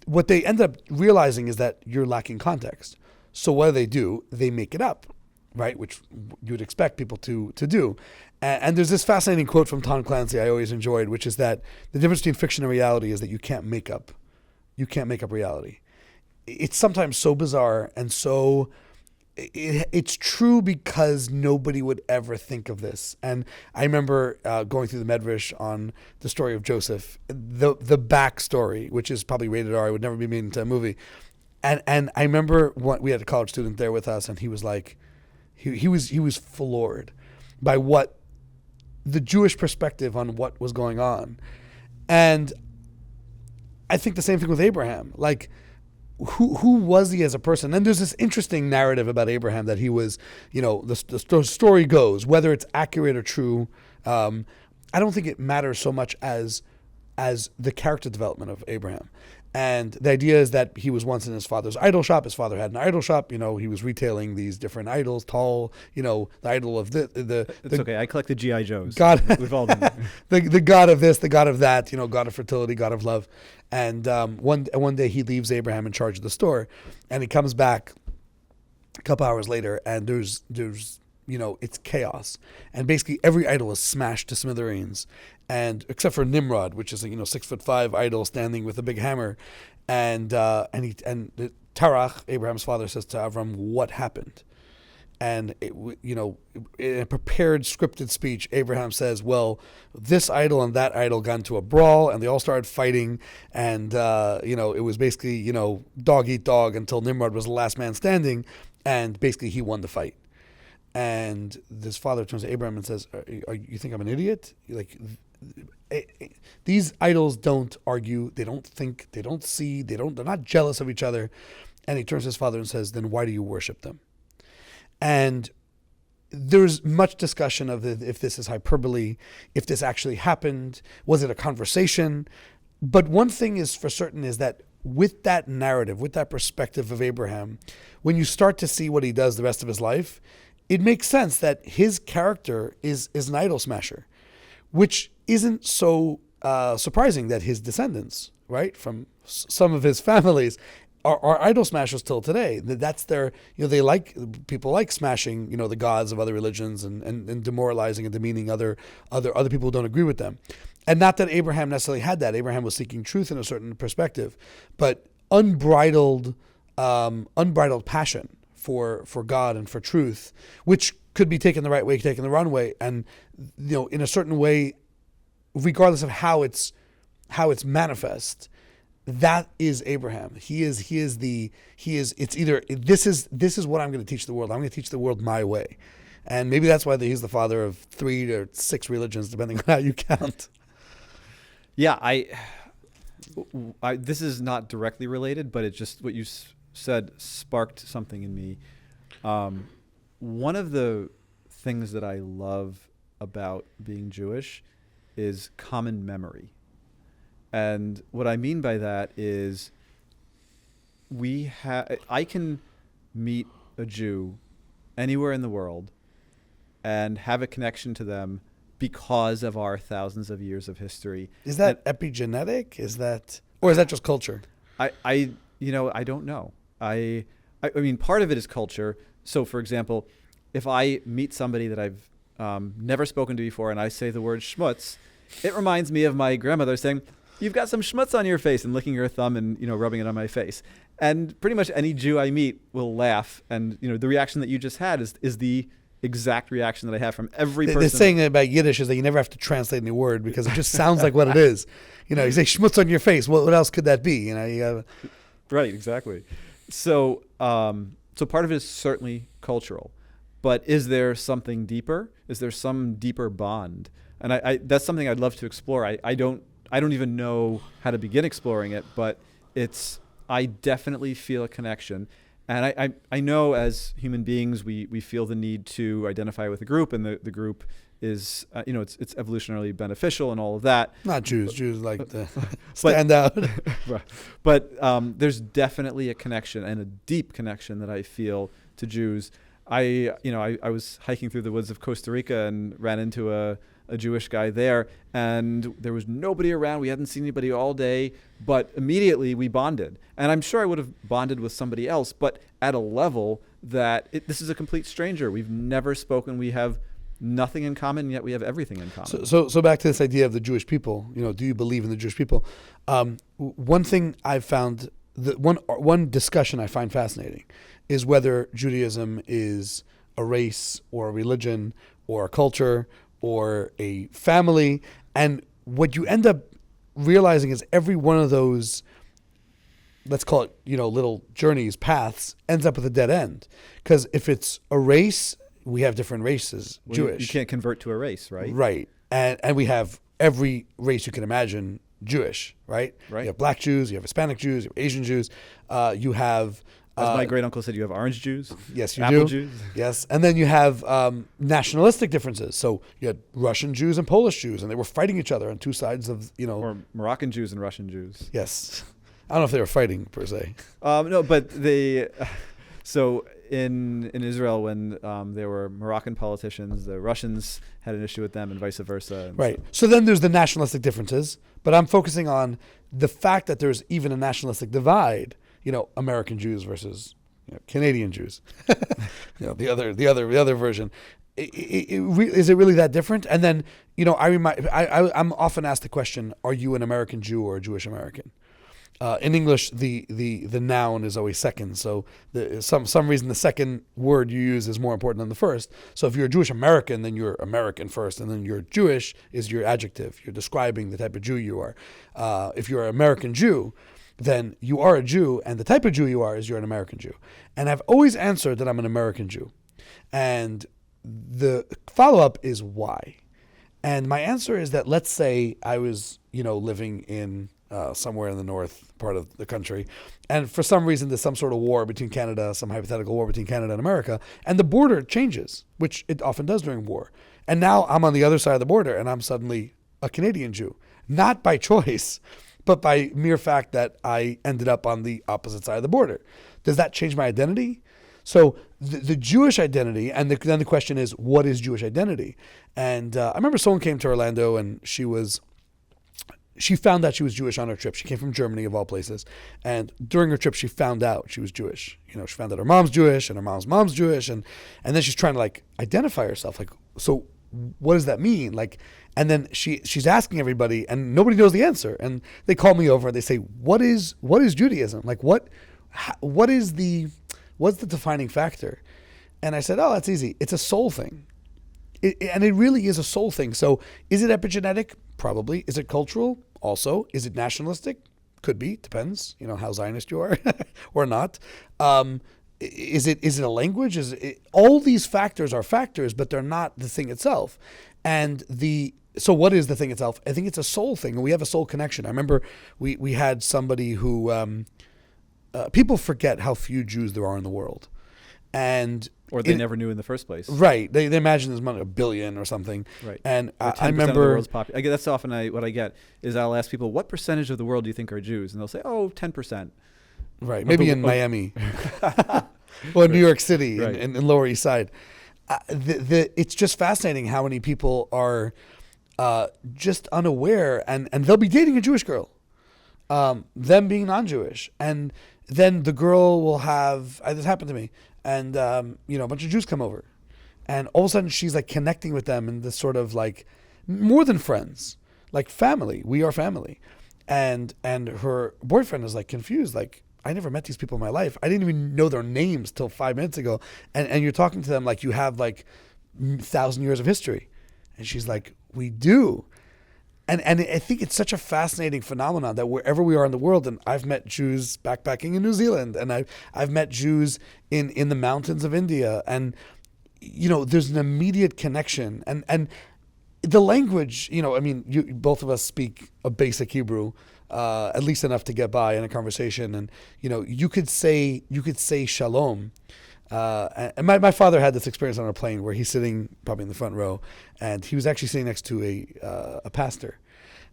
what they end up realizing is that you're lacking context. So what do? They make it up, right? Which you would expect people to do. And there's this fascinating quote from Tom Clancy I always enjoyed, which is that the difference between fiction and reality is that you can't make up reality. It's sometimes so bizarre and so it's true because nobody would ever think of this. And I remember going through the Medrash on the story of Joseph, the backstory, which is probably rated R. It would never be made into a movie. And I remember we had a college student there with us, and he was like, he was floored by what the Jewish perspective on what was going on. And I think the same thing with Abraham. Like, who was he as a person? And there's this interesting narrative about Abraham that he was, the story goes, whether it's accurate or true, I don't think it matters so much as the character development of Abraham. And the idea is that he was once in his father's idol shop. His father had an idol shop. He was retailing these different idols, the idol of It's okay. I collected G.I. Joes. God, we've all done the god of this, the god of that, god of fertility, god of love. And one day he leaves Abraham in charge of the store, and he comes back a couple hours later, and there's it's chaos, and basically every idol is smashed to smithereens. And except for Nimrod, which is a 6'5" idol standing with a big hammer, and Terach, Abraham's father, says to Avram, "What happened?" And in a prepared scripted speech, Abraham says, well, this idol and that idol got into a brawl and they all started fighting. And, it was basically, dog eat dog until Nimrod was the last man standing. And basically he won the fight. And this father turns to Abraham and says, you think I'm an idiot? These idols don't argue. They don't think. They don't see. They're not jealous of each other. And he turns to his father and says, then why do you worship them? And there's much discussion of if this is hyperbole, if this actually happened, was it a conversation? But one thing is for certain is that with that narrative, with that perspective of Abraham, when you start to see what he does the rest of his life, it makes sense that his character is an idol smasher, which isn't so surprising that his descendants, right, from some of his families, are idol smashers till today. That's their, people like smashing, the gods of other religions and demoralizing and demeaning other people who don't agree with them. And not that Abraham necessarily had that. Abraham was seeking truth in a certain perspective, but unbridled passion for God and for truth, which could be taken the right way, taken the wrong way, and in a certain way, regardless of how it's manifest. That is Abraham. It's either this is what I'm going to teach the world. I'm going to teach the world my way. And maybe that's why he's the father of 3 or 6 religions, depending on how you count. Yeah, this is not directly related, but it just, what you said sparked something in me. One of the things that I love about being Jewish is common memory. And what I mean by that is I can meet a Jew anywhere in the world and have a connection to them because of our thousands of years of history. Is that epigenetic? Or is that just culture? I don't know. I mean, part of it is culture. So, for example, if I meet somebody that I've never spoken to before and I say the word schmutz, it reminds me of my grandmother saying, "You've got some schmutz on your face," and licking her thumb and rubbing it on my face. And pretty much any Jew I meet will laugh. And the reaction that you just had is the exact reaction that I have from every person. The saying about Yiddish is that you never have to translate any word because it just sounds like what it is. You say schmutz on your face. What else could that be? Right, exactly. So part of it is certainly cultural, but is there something deeper? Is there some deeper bond? And I that's something I'd love to explore. I don't even know how to begin exploring it, but I definitely feel a connection. And I know as human beings, we feel the need to identify with a group, and the group is, it's evolutionarily beneficial and all of that. Not Jews. Jews like to stand out. But there's definitely a connection, and a deep connection that I feel to Jews. I was hiking through the woods of Costa Rica and ran into a Jewish guy there, and there was nobody around. We hadn't seen anybody all day, but immediately we bonded. And I'm sure I would have bonded with somebody else, but at a level that this is a complete stranger. We've never spoken. We have nothing in common, and yet we have everything in common. So back to this idea of the Jewish people. Do you believe in the Jewish people? One thing I've found, one discussion I find fascinating, is whether Judaism is a race or a religion or a culture or a family. And what you end up realizing is every one of those, let's call it, little journeys, paths, ends up with a dead end. Because if it's a race, we have different races, Jewish. You can't convert to a race, right? Right. And we have every race you can imagine Jewish, right? Right. You have black Jews, you have Hispanic Jews, you have Asian Jews, you have... As my great uncle said, you have orange Jews. Yes, you apple do. Jews. Yes, and then you have nationalistic differences. So you had Russian Jews and Polish Jews, and they were fighting each other on two sides of Or Moroccan Jews and Russian Jews. Yes, I don't know if they were fighting per se. No, but they. So in Israel, when there were Moroccan politicians, the Russians had an issue with them, and vice versa. Right. So then there's the nationalistic differences, but I'm focusing on the fact that there's even a nationalistic divide. American Jews versus Canadian Jews. The other version. Is it really that different? And then I'm often asked the question: are you an American Jew or a Jewish American? In English, the noun is always second. So some reason the second word you use is more important than the first. So if you're a Jewish American, then you're American first, and then you're Jewish is your adjective. You're describing the type of Jew you are. If you're an American Jew, then you are a Jew, and the type of Jew you are is you're an American Jew. And I've always answered that I'm an American Jew. And the follow-up is why. And my answer is that, let's say I was, living in somewhere in the north part of the country, and for some reason there's some sort of war between Canada, some hypothetical war between Canada and America, and the border changes, which it often does during war. And now I'm on the other side of the border, and I'm suddenly a Canadian Jew. Not by choice, but by mere fact that I ended up on the opposite side of the border. Does that change my identity? So the Jewish identity, and then the question is, what is Jewish identity? And I remember someone came to Orlando, and she found out she was Jewish on her trip. She came from Germany, of all places. And during her trip, she found out she was Jewish. She found out her mom's Jewish, and her mom's Jewish. And then she's trying to identify herself. So what does that mean? And then she's asking everybody, and nobody knows the answer. And they call me over and they say, what is Judaism? What's the defining factor? And I said, that's easy. It's a soul thing. And it really is a soul thing. So is it epigenetic? Probably. Is it cultural? Also. Is it nationalistic? Could be. Depends, how Zionist you are or not. Is it a language? All these factors are factors, but they're not the thing itself. And so what is the thing itself? I think it's a soul thing, and we have a soul connection. I remember we had somebody who, people forget how few Jews there are in the world. Or they never knew in the first place. Right. They imagine there's a billion or something. Right. And I remember... Of the world's population. That's often what I get is I'll ask people, what percentage of the world do you think are Jews? And they'll say, 10%. Right. Maybe in Miami. Or New York City, right. in Lower East Side. It's just fascinating how many people are just unaware, and they'll be dating a Jewish girl, them being non-Jewish. And then the girl will have, this happened to me, and a bunch of Jews come over, and all of a sudden she's connecting with them in this sort of more than friends, family. We are family. And her boyfriend is confused, I never met these people in my life. I didn't even know their names till 5 minutes ago. And you're talking to them like you have 1,000 years of history. And she's like, we do. And I think it's such a fascinating phenomenon that wherever we are in the world, and I've met Jews backpacking in New Zealand, and I've met Jews in the mountains of India, and there's an immediate connection. And the language, both of us speak a basic Hebrew, at least enough to get by in a conversation, and you could say shalom. And my father had this experience on a plane where he's sitting probably in the front row, and he was actually sitting next to a pastor,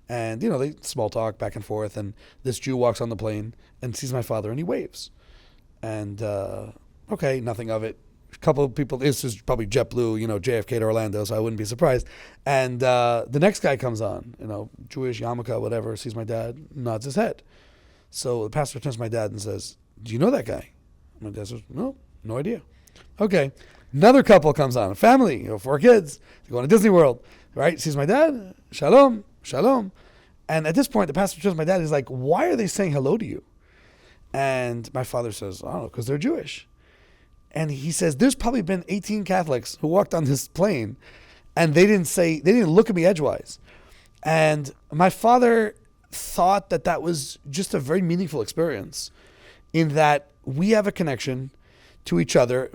and they small talk back and forth, and this Jew walks on the plane and sees my father and he waves, and okay, nothing of it. A couple of people, this is probably JetBlue, JFK to Orlando, so I wouldn't be surprised. And the next guy comes on, Jewish yarmulke, whatever, sees my dad, nods his head. So the pastor turns to my dad and says, "Do you know that guy?" My dad says, "No idea." Okay. Another couple comes on, a family, 4 kids. They're going to Disney World, right? Sees my dad, shalom, shalom. And at this point, the pastor turns to my dad, he's like, "Why are they saying hello to you?" And my father says, "I don't know, because they're Jewish." And he says, there's probably been 18 Catholics who walked on this plane, and they didn't look at me edgewise. And my father thought that was just a very meaningful experience, in that we have a connection to each other.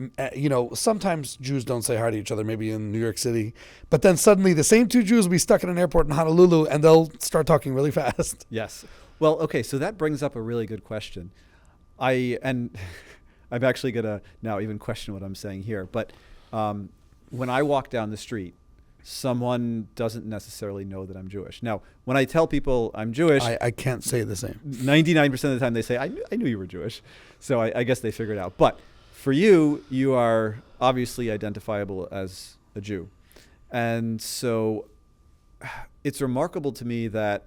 Sometimes Jews don't say hi to each other, maybe in New York City, but then suddenly the same 2 Jews will be stuck in an airport in Honolulu, and they'll start talking really fast. Yes. Well, okay, so that brings up a really good question. I'm actually going to now even question what I'm saying here. But when I walk down the street, someone doesn't necessarily know that I'm Jewish. Now, when I tell people I'm Jewish... I can't say the same. 99% of the time they say, I knew you were Jewish. So I guess they figured it out. But for you, you are obviously identifiable as a Jew. And so it's remarkable to me that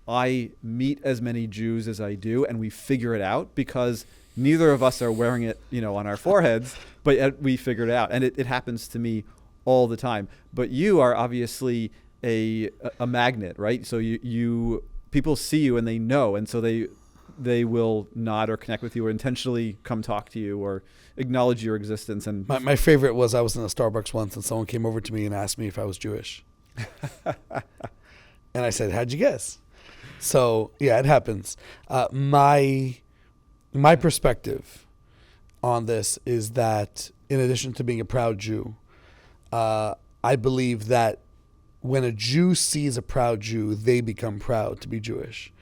I meet as many Jews as I do, and we figure it out, because neither of us are wearing it, on our foreheads, but we figured it out. And it happens to me all the time. But you are obviously a magnet, right? So you people see you and they know, and so they will nod or connect with you or intentionally come talk to you or acknowledge your existence. And My favorite was I was in a Starbucks once and someone came over to me and asked me if I was Jewish. And I said, how'd you guess? So, yeah, it happens. My perspective on this is that in addition to being a proud Jew, I believe that when a Jew sees a proud Jew, they become proud to be Jewish.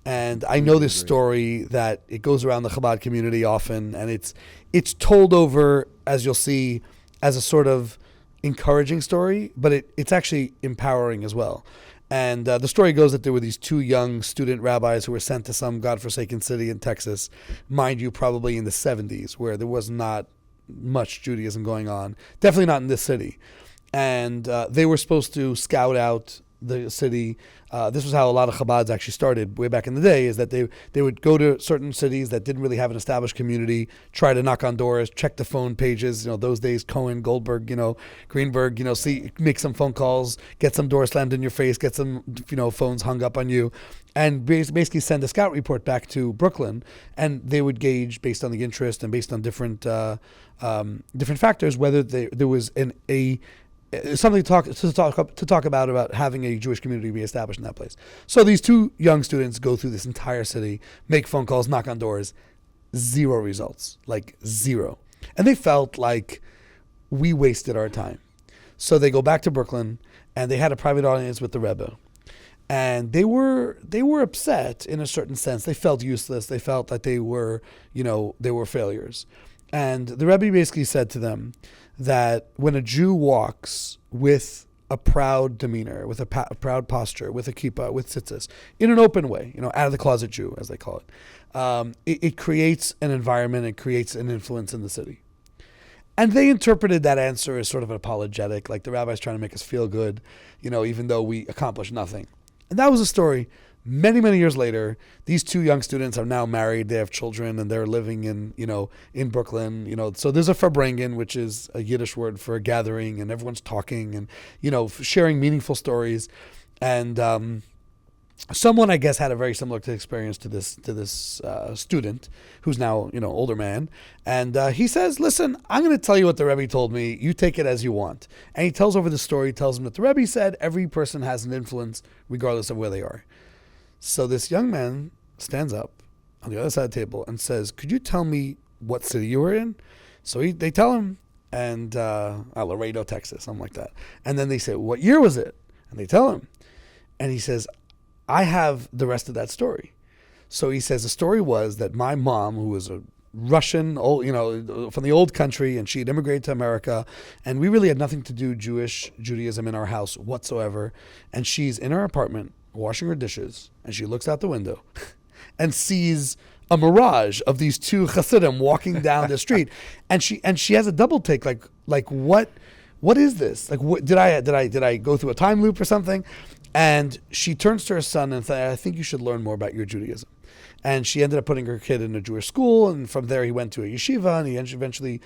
And I know this story that it goes around the Chabad community often, and it's told over, as you'll see, as a sort of encouraging story, but it's actually empowering as well. And the story goes that there were these two young student rabbis who were sent to some godforsaken city in Texas, mind you, probably in the 70s, where there was not much Judaism going on. Definitely not in this city. And they were supposed to scout out the city. This was how a lot of Chabads actually started way back in the day, is that they would go to certain cities that didn't really have an established community, try to knock on doors, check the phone pages, those days, Cohen, Goldberg, Greenberg, make some phone calls, get some doors slammed in your face, get some, phones hung up on you, and basically send a scout report back to Brooklyn, and they would gauge based on the interest and based on different factors whether there was something to talk about having a Jewish community be established in that place. So these two young students go through this entire city, make phone calls, knock on doors, zero results, like zero. And they felt like we wasted our time. So they go back to Brooklyn and they had a private audience with the Rabbi. And they were upset in a certain sense. They felt useless. They felt that they were failures. And the Rebbe basically said to them that when a Jew walks with a proud demeanor, with a proud posture, with a kippah, with tzitzis, in an open way, out of the closet Jew, as they call it, it creates an environment, it creates an influence in the city. And they interpreted that answer as sort of an apologetic, like the rabbi's trying to make us feel good, even though we accomplished nothing. And that was a story. Many, many years later, these two young students are now married. They have children, and they're living in Brooklyn. So there's a Farbrengen, which is a Yiddish word for a gathering, and everyone's talking and sharing meaningful stories. And someone, I guess, had a very similar experience to this student, who's now older man, and he says, "Listen, I'm going to tell you what the Rebbe told me. You take it as you want." And he tells over the story. Tells him that the Rebbe said every person has an influence, regardless of where they are. So this young man stands up on the other side of the table and says, "Could you tell me what city you were in?" So they tell him, and Laredo, Texas, something like that. And then they say, "What year was it?" And they tell him. And he says, "I have the rest of that story." So he says the story was that my mom, who was a Russian, from the old country, and she had immigrated to America, and we really had nothing to do Judaism in our house whatsoever. And she's in her apartment washing her dishes, and she looks out the window and sees a mirage of these two Hasidim walking down the street, and she has a double take, like what is this? Like, what did I go through a time loop or something? And she turns to her son and says, "I think you should learn more about your Judaism." And she ended up putting her kid in a Jewish school, and from there he went to a yeshiva, and he eventually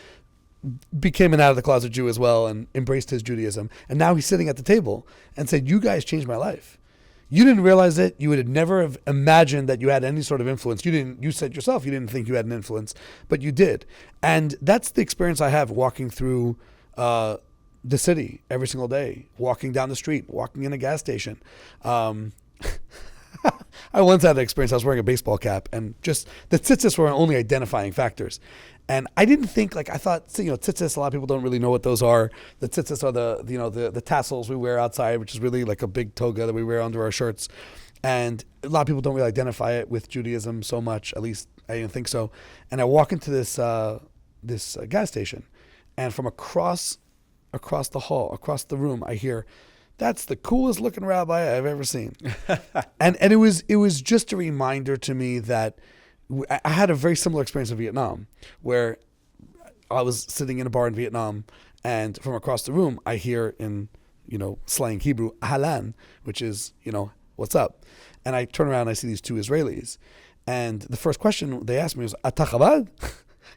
became an out-of-the-closet Jew as well and embraced his Judaism. And now he's sitting at the table and said, "You guys changed my life. You didn't realize it. You would have never have imagined that you had any sort of influence. You said yourself you didn't think you had an influence, but you did." And that's the experience I have walking through the city every single day, walking down the street, walking in a gas station. I once had an experience. I was wearing a baseball cap, and just the tzitzis were only identifying factors. And I didn't think, I thought, tzitzis, a lot of people don't really know what those are. The tzitzis are the tassels we wear outside, which is really like a big toga that we wear under our shirts. And a lot of people don't really identify it with Judaism so much. At least I didn't think so. And I walk into this gas station, and from across the hall, across the room, I hear, "That's the coolest looking rabbi I've ever seen." and it was just a reminder to me that I had a very similar experience in Vietnam, where I was sitting in a bar in Vietnam, and from across the room, I hear in slang Hebrew, "Ahlan," which is "What's up?" And I turn around and I see these two Israelis, and the first question they asked me was, "Ata Chabad?"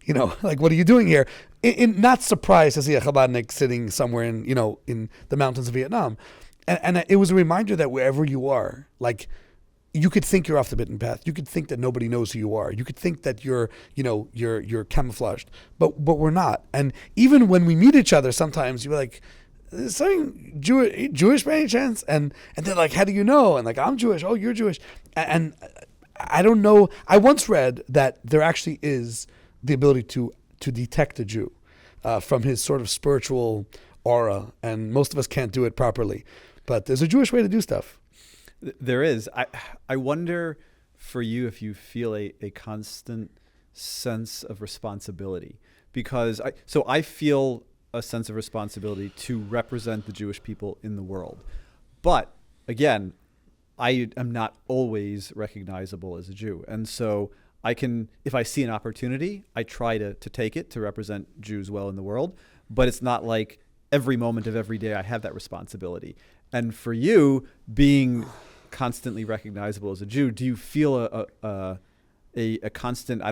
What are you doing here? Not surprised to see a Chabadnik sitting somewhere in the mountains of Vietnam. And it was a reminder that wherever you are, you could think you're off the beaten path. You could think that nobody knows who you are. You could think that you're camouflaged, but we're not. And even when we meet each other, sometimes you're like, "Is something Jewish by any chance?" And they're like, "How do you know?" And like, "I'm Jewish." "Oh, you're Jewish." And I don't know. I once read that there actually is the ability to detect a Jew from his sort of spiritual aura, and most of us can't do it properly. But there's a Jewish way to do stuff. There is. I wonder for you if you feel a constant sense of responsibility, because I feel a sense of responsibility to represent the Jewish people in the world. But again, I am not always recognizable as a Jew. And so if I see an opportunity, I try to take it to represent Jews well in the world. But it's not like every moment of every day I have that responsibility. And for you, being constantly recognizable as a Jew, do you feel a constant,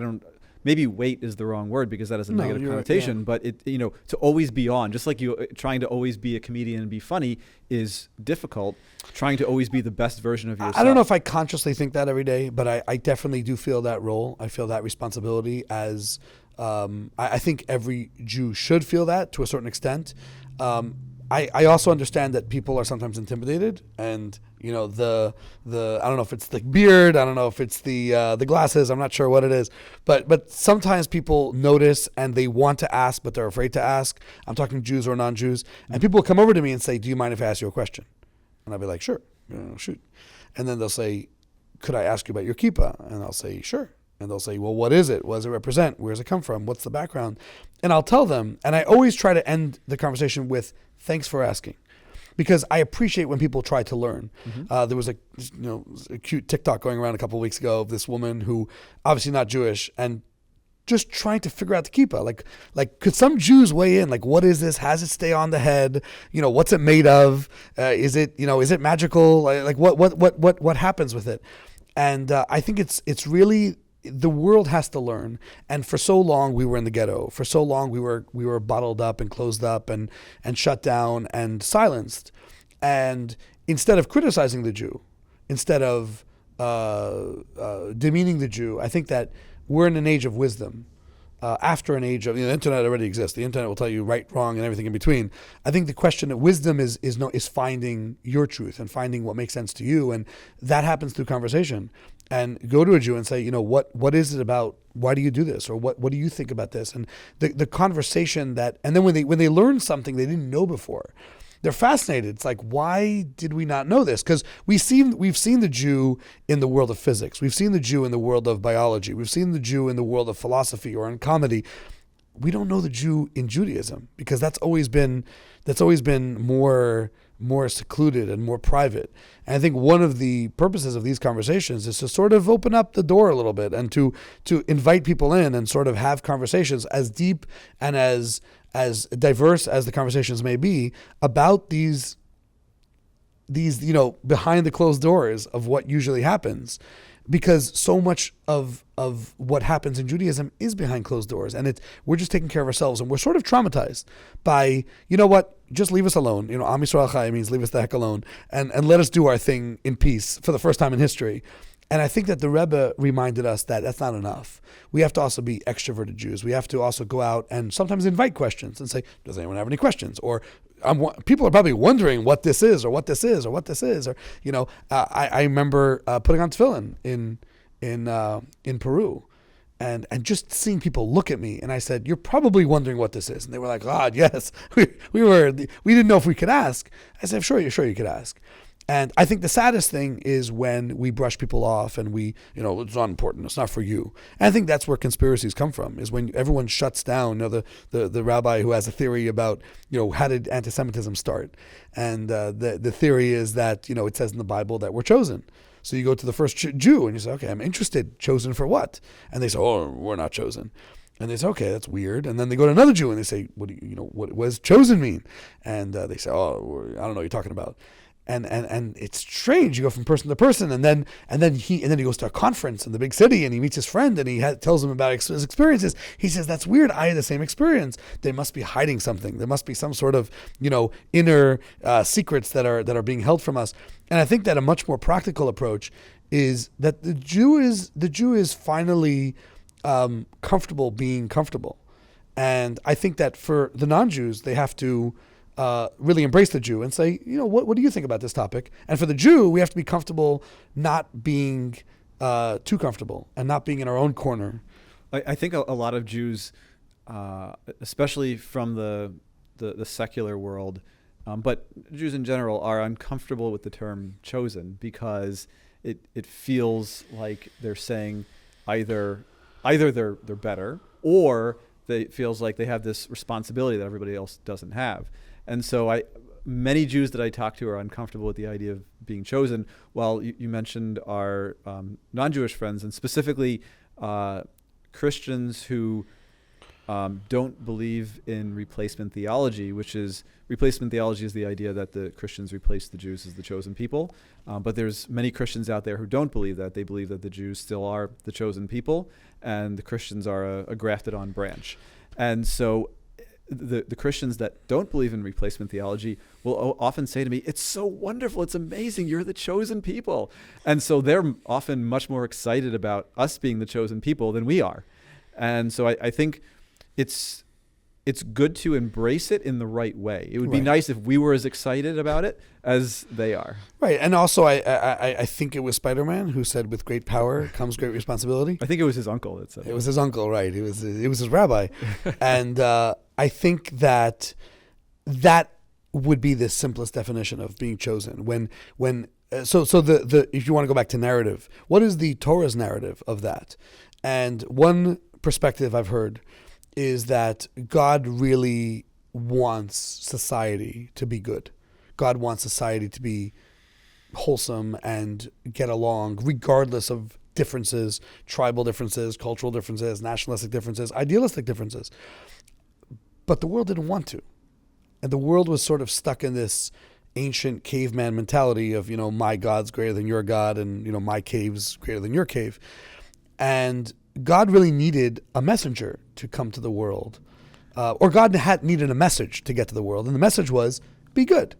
maybe weight is the wrong word because that has a negative connotation, but to always be on, just like you trying to always be a comedian and be funny is difficult. Trying to always be the best version of yourself. I don't know if I consciously think that every day, but I definitely do feel that role. I feel that responsibility as, I think every Jew should feel that to a certain extent. I also understand that people are sometimes intimidated, and the I don't know if it's the beard, I don't know if it's the glasses, I'm not sure what it is, but sometimes people notice and they want to ask, but they're afraid to ask. I'm talking Jews or non-Jews, and people come over to me and say, "Do you mind if I ask you a question?" And I'll be like, "Sure, shoot." And then they'll say, "Could I ask you about your kippah?" And I'll say, "Sure." And they'll say, "Well, what is it? What does it represent? Where does it come from? What's the background?" And I'll tell them, and I always try to end the conversation with, "Thanks for asking," because I appreciate when people try to learn. Mm-hmm. There was a cute TikTok going around a couple of weeks ago of this woman who, obviously not Jewish, and just trying to figure out the kippah. Like, could some Jews weigh in? Like, what is this? Has it stay on the head? What's it made of? Is it magical? Like, what happens with it? And I think it's really, the world has to learn. And for so long we were in the ghetto. For so long we were bottled up and closed up and shut down and silenced. And instead of criticizing the Jew, instead of demeaning the Jew, I think that we're in an age of wisdom. After an age of, the internet already exists. The internet will tell you right, wrong, and everything in between. I think the question of wisdom is finding your truth and finding what makes sense to you, and that happens through conversation. And go to a Jew and say, what is it about? Why do you do this? Or what do you think about this? And the conversation and then when they learn something they didn't know before, they're fascinated. It's like, why did we not know this? Because we've seen the Jew in the world of physics. We've seen the Jew in the world of biology. We've seen the Jew in the world of philosophy or in comedy. We don't know the Jew in Judaism because that's always been more secluded and more private. And I think one of the purposes of these conversations is to sort of open up the door a little bit and to invite people in and sort of have conversations as deep and as diverse as the conversations may be about these behind the closed doors of what usually happens. Because so much of what happens in Judaism is behind closed doors, and we're just taking care of ourselves, and we're sort of traumatized by, just leave us alone. Am Yisrael Chai means leave us the heck alone, and let us do our thing in peace for the first time in history. And I think that the Rebbe reminded us that that's not enough. We have to also be extroverted Jews. We have to also go out and sometimes invite questions and say, "Does anyone have any questions?" Or people are probably wondering what this is, or what this is, or what this is, or I remember putting on tefillin in Peru, and just seeing people look at me, and I said, "You're probably wondering what this is," and they were like, "God, yes, we didn't know if we could ask." I said, "Sure, you could ask." And I think the saddest thing is when we brush people off and it's not important, it's not for you. And I think that's where conspiracies come from, is when everyone shuts down. The rabbi who has a theory about, how did anti-Semitism start? And the theory is that, it says in the Bible that we're chosen. So you go to the first Jew and you say, "Okay, I'm interested. Chosen for what?" And they say, "Oh, we're not chosen." And they say, "Okay, that's weird." And then they go to another Jew and they say, "What does chosen mean?" And they say, "Oh, I don't know what you're talking about." And it's strange. You go from person to person, and then he goes to a conference in the big city, and he meets his friend, and he tells him about his experiences. He says, "That's weird. I had the same experience." They must be hiding something. There must be some sort of inner secrets that are being held from us. And I think that a much more practical approach is that the Jew is finally comfortable being comfortable. And I think that for the non-Jews, they have to really embrace the Jew and say, what do you think about this topic? And for the Jew, we have to be comfortable not being too comfortable and not being in our own corner. I think a lot of Jews, especially from the secular world, but Jews in general, are uncomfortable with the term chosen because it feels like they're saying either they're better, or it feels like they have this responsibility that everybody else doesn't have. And so many Jews that I talk to are uncomfortable with the idea of being chosen. Well, you mentioned our non-Jewish friends, and specifically Christians who don't believe in replacement theology, replacement theology is the idea that the Christians replace the Jews as the chosen people. But there's many Christians out there who don't believe that. They believe that the Jews still are the chosen people, and the Christians are a grafted on branch. And so the Christians that don't believe in replacement theology will often say to me, "It's so wonderful, it's amazing, you're the chosen people." And so they're often much more excited about us being the chosen people than we are. And so I think it's good to embrace it in the right way. It would be nice if we were as excited about it as they are. Right. And also, I think it was Spider-Man who said, "With great power comes great responsibility." I think it was his uncle that said it. It was his uncle, right. It was his rabbi. And I think that would be the simplest definition of being chosen. So if you want to go back to narrative, what is the Torah's narrative of that? And one perspective I've heard is that God really wants society to be good. God wants society to be wholesome and get along, regardless of differences, tribal differences, cultural differences, nationalistic differences, idealistic differences. But the world didn't want to. And the world was sort of stuck in this ancient caveman mentality of, my God's greater than your God, and, my cave's greater than your cave. And God really needed a messenger to come to the world. Or God needed a message to get to the world. And the message was, be good.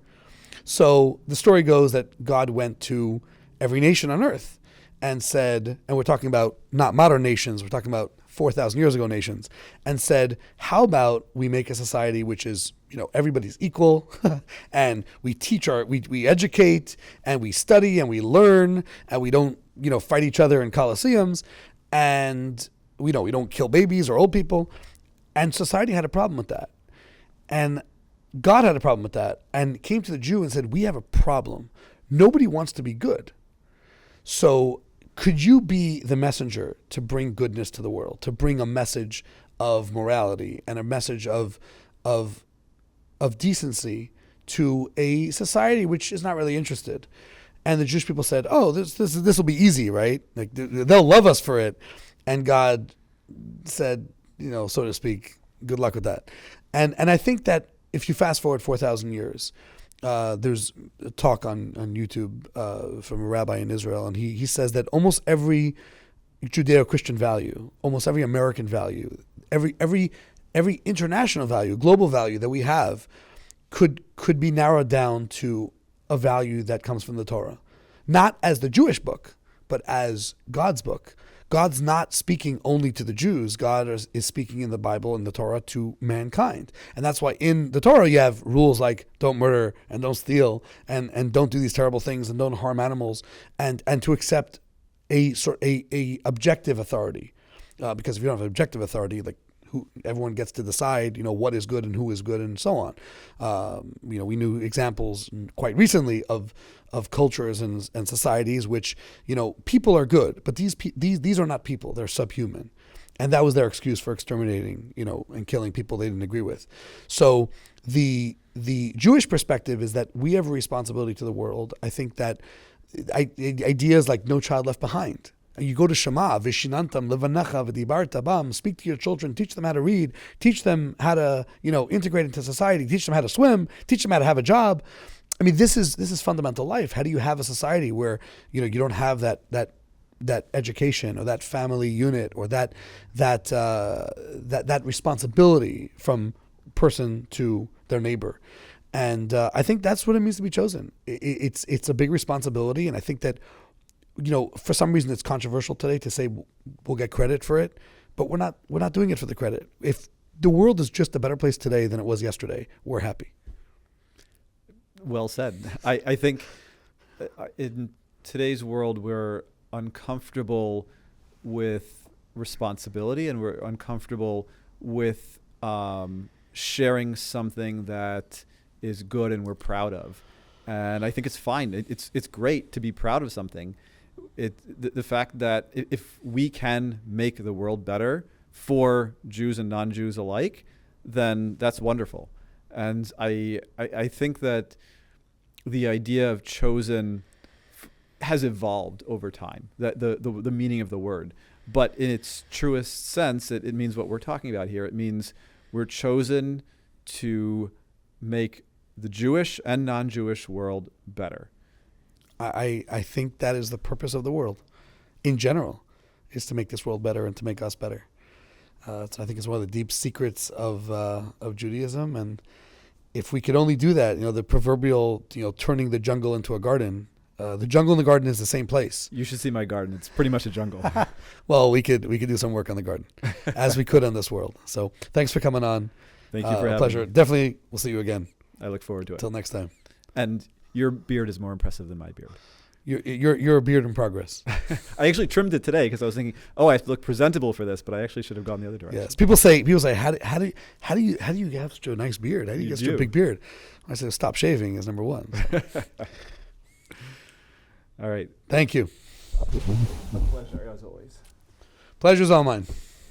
So the story goes that God went to every nation on earth and said, and we're talking about not modern nations, we're talking about 4,000 years ago nations, and said, how about we make a society which is, everybody's equal, and we teach we educate, and we study, and we learn, and we don't, fight each other in coliseums, and we don't kill babies or old people. And society had a problem with that. And God had a problem with that, and came to the Jew and said, we have a problem. Nobody wants to be good. So could you be the messenger to bring goodness to the world, to bring a message of morality and a message of decency to a society which is not really interested? And the Jewish people said, oh, this will be easy, right? Like they'll love us for it. And God said, so to speak, good luck with that. And I think that if you fast forward 4,000 years, there's a talk on YouTube from a rabbi in Israel, and he says that almost every Judeo-Christian value, almost every American value, every international value, global value that we have could be narrowed down to a value that comes from the Torah. Not as the Jewish book, but as God's book. God's not speaking only to the Jews. God is speaking in the Bible and the Torah to mankind. And that's why in the Torah you have rules like don't murder and don't steal and don't do these terrible things and don't harm animals, and to accept a objective authority. Because if you don't have objective authority, like everyone gets to decide, what is good and who is good and so on. We knew examples quite recently of cultures and societies which, people are good, but these are not people, they're subhuman. And that was their excuse for exterminating, and killing people they didn't agree with. So the Jewish perspective is that we have a responsibility to the world. I think that ideas like no child left behind. You go to Shema, Vishinantam, Levanecha, V'dibarta Bam, speak to your children, teach them how to read, teach them how to, integrate into society, teach them how to swim, teach them how to have a job. I mean, this is fundamental life. How do you have a society where, you don't have that education or that family unit or that responsibility from person to their neighbor? And I think that's what it means to be chosen. It's a big responsibility, and I think that for some reason it's controversial today to say we'll get credit for it, but we're not doing it for the credit. If the world is just a better place today than it was yesterday, we're happy. Well said. I think in today's world, we're uncomfortable with responsibility, and we're uncomfortable with sharing something that is good and we're proud of. And I think it's fine. It's great to be proud of something. The fact that if we can make the world better for Jews and non-Jews alike, then that's wonderful. And I think that the idea of chosen has evolved over time, that the meaning of the word. But in its truest sense, it means what we're talking about here. It means we're chosen to make the Jewish and non-Jewish world better. I think that is the purpose of the world in general, is to make this world better and to make us better. So I think it's one of the deep secrets of Judaism. And if we could only do that, the proverbial, turning the jungle into a garden, the jungle and the garden is the same place. You should see my garden. It's pretty much a jungle. Well, we could do some work on the garden as we could on this world. So thanks for coming on. Thank you for having pleasure. me. Definitely. We'll see you again. I look forward to it. Till next time. And your beard is more impressive than my beard. You're a beard in progress. I actually trimmed it today because I was thinking, I have to look presentable for this, but I actually should have gone the other direction. Yes. People say, how do you have such a nice beard? How do you get such a big beard? I said, stop shaving is number one. All right. Thank you. A pleasure, as always. Pleasure's all mine.